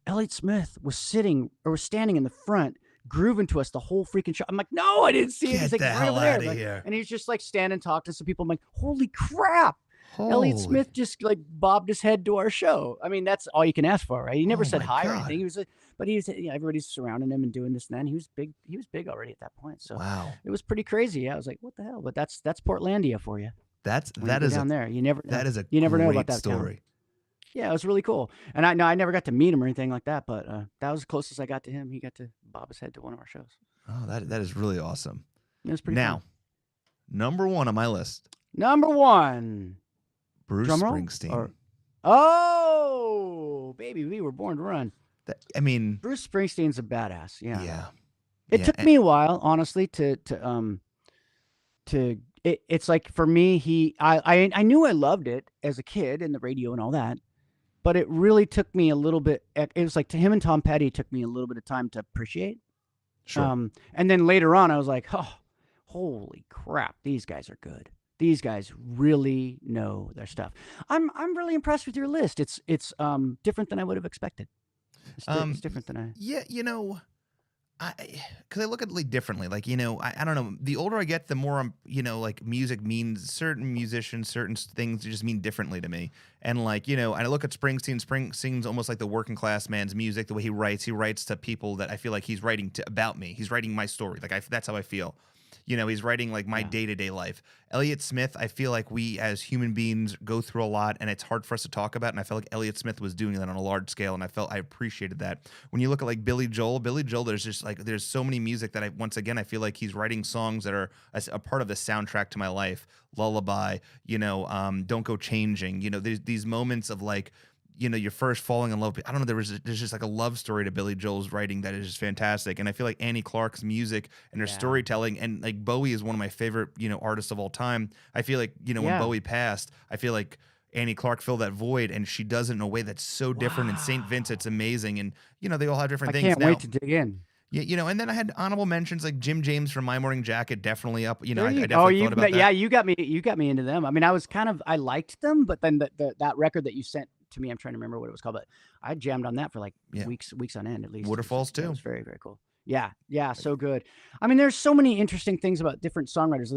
Elliott Smith was standing in the front, grooving to us the whole freaking show. I'm like, no, I didn't see it. He's like, right over there. Like, and he's just like standing, talking to some people. I'm like, holy crap. Elliott Smith just like bobbed his head to our show. I mean, that's all you can ask for, right? He never said hi or anything. He was, but everybody's surrounding him and doing this and that. And he was big. He was big already at that point. So it was pretty crazy. Yeah, I was like, what the hell? But that's Portlandia for you. That is down there. You never know about that story. Town. Yeah, it was really cool. And I never got to meet him or anything like that, but that was the closest I got to him. He got to bob his head to one of our shows. Oh, that is really awesome. It was pretty fun. Number 1 on my list, Number 1. Bruce Drum roll? Springsteen. Oh, baby, we were born to run. I mean, Bruce Springsteen's a badass. Yeah. yeah. It took me a while, honestly, it's like for me, I knew I loved it as a kid and the radio and all that, but it really took me a little bit. It was like to him and Tom Petty took me a little bit of time to appreciate. Sure. And then later on, I was like, oh, holy crap, these guys are good. These guys really know their stuff. I'm really impressed with your list. It's different than I would have expected. It's different than I. Yeah, because I look at it like differently. Like, I don't know. The older I get, the more like music means certain musicians, certain things just mean differently to me. And like, and I look at Springsteen. Springsteen's almost like the working class man's music. The way he writes to people that I feel like he's writing about me. He's writing my story. Like that's how I feel. He's writing like my day-to-day life. Elliott Smith, I feel like we as human beings go through a lot and it's hard for us to talk about. And I felt like Elliott Smith was doing that on a large scale. And I appreciated that. When you look at like Billy Joel, there's just like, there's so many music that I feel like he's writing songs that are a part of the soundtrack to my life. Lullaby, Don't Go Changing, there's these moments of like, you're first falling in love. I don't know. There's just like a love story to Billy Joel's writing that is just fantastic. And I feel like Annie Clark's music and her storytelling, and like Bowie is one of my favorite, artists of all time. I feel like, when Bowie passed, I feel like Annie Clark filled that void, and she does it in a way that's so different. And St. Vincent's amazing. And, they all have different things. I can't wait to dig in. Yeah, and then I had honorable mentions like Jim James from My Morning Jacket, definitely up. I definitely thought about that. Yeah, you got me into them. I mean, I liked them, but then that record that you sent to me, I'm trying to remember what it was called, but I jammed on that for like weeks on end at least. Waterfalls too. It was very, very cool. Yeah, so good. I mean, there's so many interesting things about different songwriters.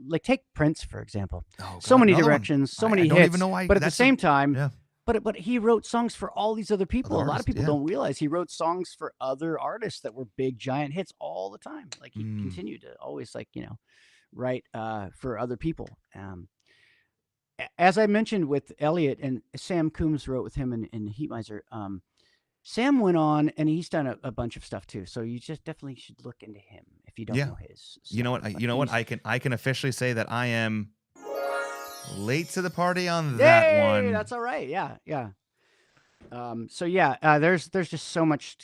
Like take Prince for example. Oh, God, so many directions, so many hits. I don't even know why. But at the same time, but he wrote songs for all these other people. A lot of people don't realize he wrote songs for other artists that were big giant hits all the time. Like he continued to always write for other people. As I mentioned with Elliott, and Sam Coombs wrote with him in Heat Miser. Sam went on, and he's done a bunch of stuff too. So you just definitely should look into him if you don't know his stuff. You know what? I can officially say that I am late to the party on that one. That's all right. Yeah. There's just so much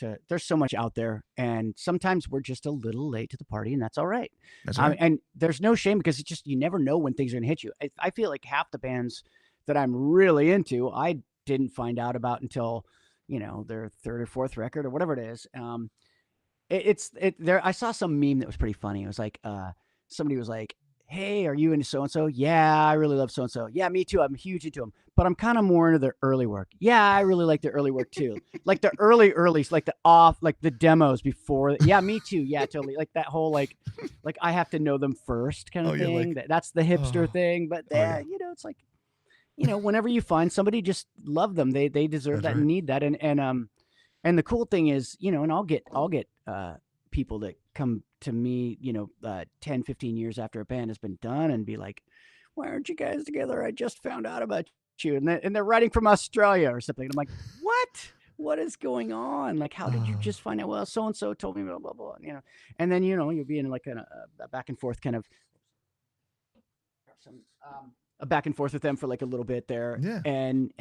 out there, and sometimes we're just a little late to the party, and that's all right. That's right. And there's no shame, because it's just, you never know when things are gonna hit you. I feel like half the bands that I'm really into, I didn't find out about until their third or fourth record or whatever it is. I saw some meme that was pretty funny. It was like somebody was like, hey, are you into so-and-so? Yeah, I really love so-and-so. Yeah, me too. I'm huge into them. But I'm kind of more into their early work. Yeah, I really like their early work too. Like the earlies, like the demos before. Yeah, me too. Yeah, totally. Like that whole like I have to know them first kind of thing. That's the hipster thing. But it's like, whenever you find somebody, just love them. They deserve that and need that. And the cool thing is, and I'll get people that come to me, 10, 15 years after a band has been done and be like, why aren't you guys together? I just found out about you. And they're writing from Australia or something. And I'm like, what is going on? Like, how did you just find out? Well, so-and-so told me blah, blah, blah, and then, you'll be in like a back and forth kind of a back and forth with them for like a little bit there. Yeah. And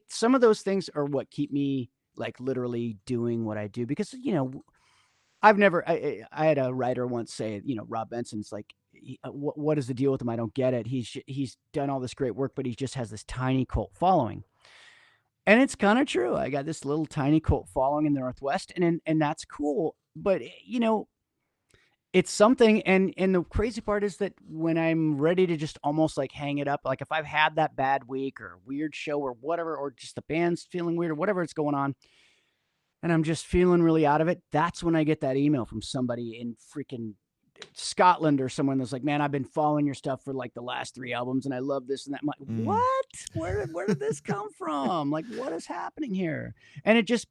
some of those things are what keep me like literally doing what I do, because, I had a writer once say, Rob Benson's like, what is the deal with him? I don't get it. He's done all this great work, but he just has this tiny cult following. And it's kind of true. I got this little tiny cult following in the Northwest, and that's cool. But, it's something. And the crazy part is that when I'm ready to just almost like hang it up, like if I've had that bad week or weird show or whatever, or just the band's feeling weird or whatever it's going on, and I'm just feeling really out of it, that's when I get that email from somebody in freaking Scotland or someone that's like, man, I've been following your stuff for like the last 3 albums and I love this and that. I'm like, what? Where did this come from? Like, what is happening here? And it just,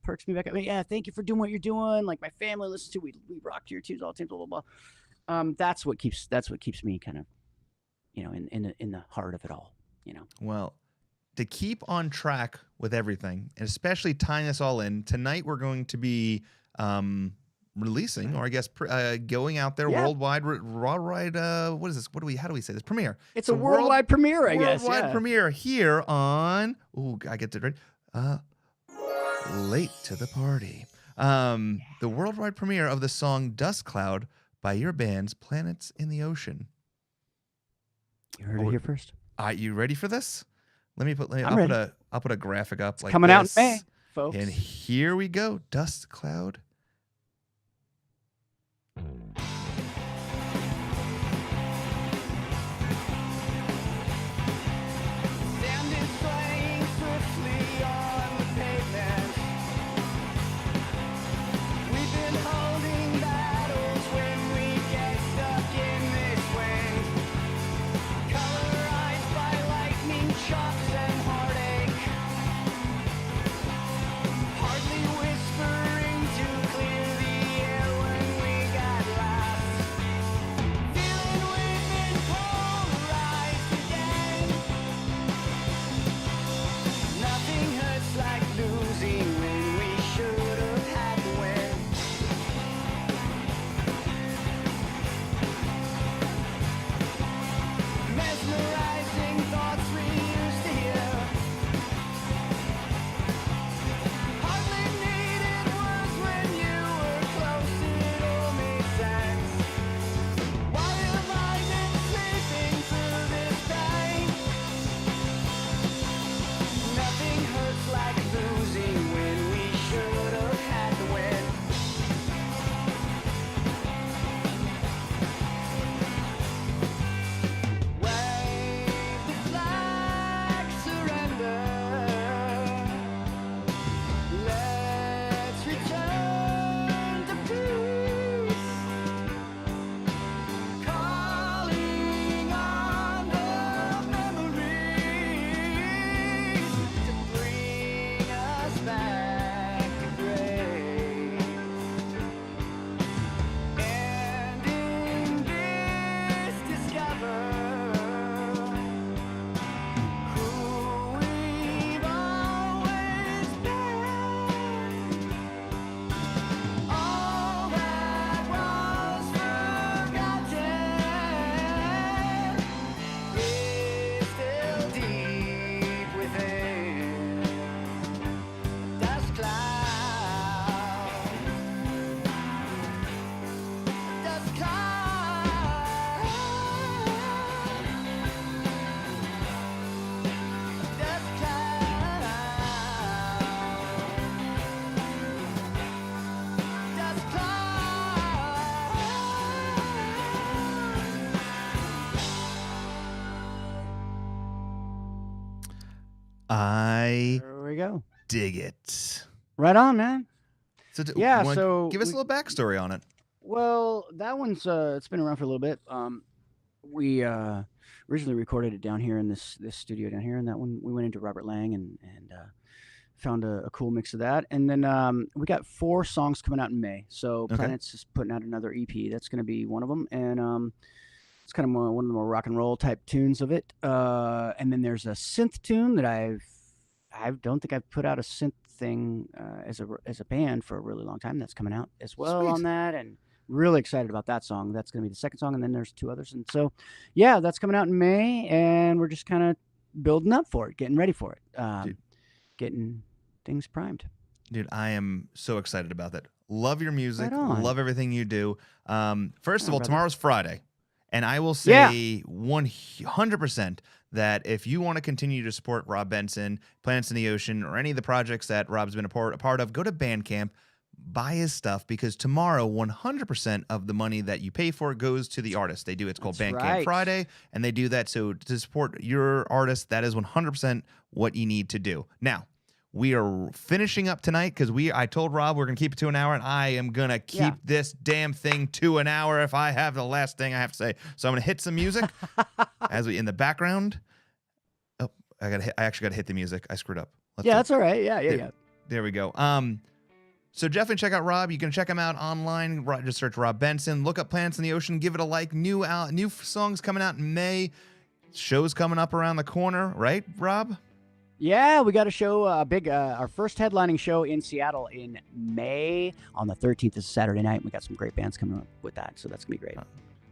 perks me back up. Yeah, thank you for doing what you're doing. Like my family listens to, we rock to your tunes all the time, blah, blah, blah. That's what keeps me kind of, in the heart of it all, Well, to keep on track with everything, and especially tying this all in, tonight we're going to be releasing, or I guess going out there worldwide. What is this? How do we say this? Premiere. It's a worldwide premiere, I guess. Worldwide premiere here on. Ooh, I get it right. Late to the party. The worldwide premiere of the song "Dust Cloud" by your band's Planets in the Ocean. You heard it here first. You ready for this? I'll put a graphic up like coming this. out in May, folks. And here we go. Dust Cloud. There we go. Dig it. Right on, man. So so give us a little backstory on it. Well, that one's it's been around for a little bit. We originally recorded it down here in this studio down here, and that one we went into Robert Lang and found a cool mix of that. And then we got 4 songs coming out in May. So Planets is putting out another EP. That's going to be one of them, and it's kind of one of the more rock and roll type tunes of it. And then there's a synth tune that I don't think I've put out a synth thing as a band for a really long time. That's coming out as well. Sweet. On that, and really excited about that song. That's going to be the second song, and then there's 2 others. And so, yeah, that's coming out in May, and we're just kind of building up for it, getting ready for it, getting things primed. Dude, I am so excited about that. Love your music. Right on. Love everything you do. First of all, tomorrow's Friday. And I will say 100% that if you want to continue to support Rob Benson, Planets in the Ocean, or any of the projects that Rob's been a part of, go to Bandcamp, buy his stuff, because tomorrow 100% of the money that you pay for goes to the artist. They do it's called Bandcamp Friday, and they do that. So to support your artist, that is 100% what you need to do. Now, we are finishing up tonight because I told Rob we're going to keep it to an hour, and I am going to keep this damn thing to an hour if I have the last thing I have to say. So I'm going to hit some music in the background. Oh, I actually got to hit the music. I screwed up. That's all right. Yeah. There we go. So definitely check out Rob. You can check him out online. Just search Rob Benson. Look up Planets in the Ocean. Give it a like. New songs coming out in May. Shows coming up around the corner, right, Rob? Yeah, we got a show, our first headlining show in Seattle in May on the 13th. This is Saturday night. We got some great bands coming up with that, so that's gonna be great.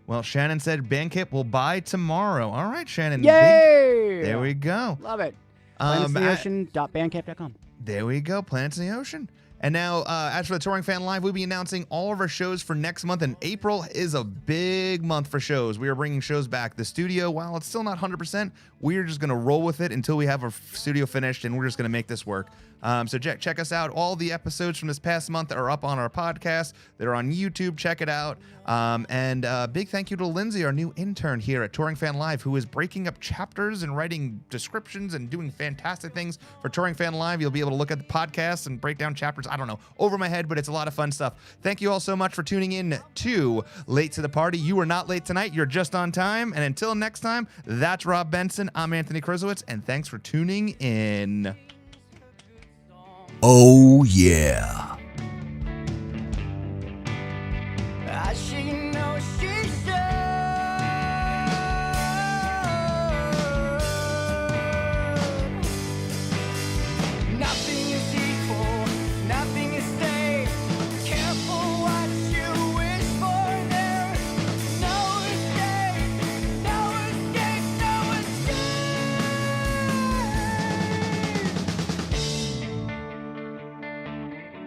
Well, Shannon said Bandcamp will buy tomorrow. All right, Shannon. Yay! There we go. Love it. planetsintheocean.bandcamp.com. There we go. Planets in the Ocean. And now, as for the Touring Fan Live, we'll be announcing all of our shows for next month. And April is a big month for shows. We are bringing shows back. The studio, while it's still not 100%, we're just going to roll with it until we have our studio finished, and we're just going to make this work. So check us out. All the episodes from this past month are up on our podcast. They're on YouTube. Check it out. And big thank you to Lindsay, our new intern here at Touring Fan Live, who is breaking up chapters and writing descriptions and doing fantastic things for Touring Fan Live. You'll be able to look at the podcast and break down chapters. I don't know, over my head, but it's a lot of fun stuff. Thank you all so much for tuning in to Late to the Party. You were not late tonight. You're just on time. And until next time, that's Rob Benson. I'm Anthony Krusowitz, and thanks for tuning in. Oh, yeah.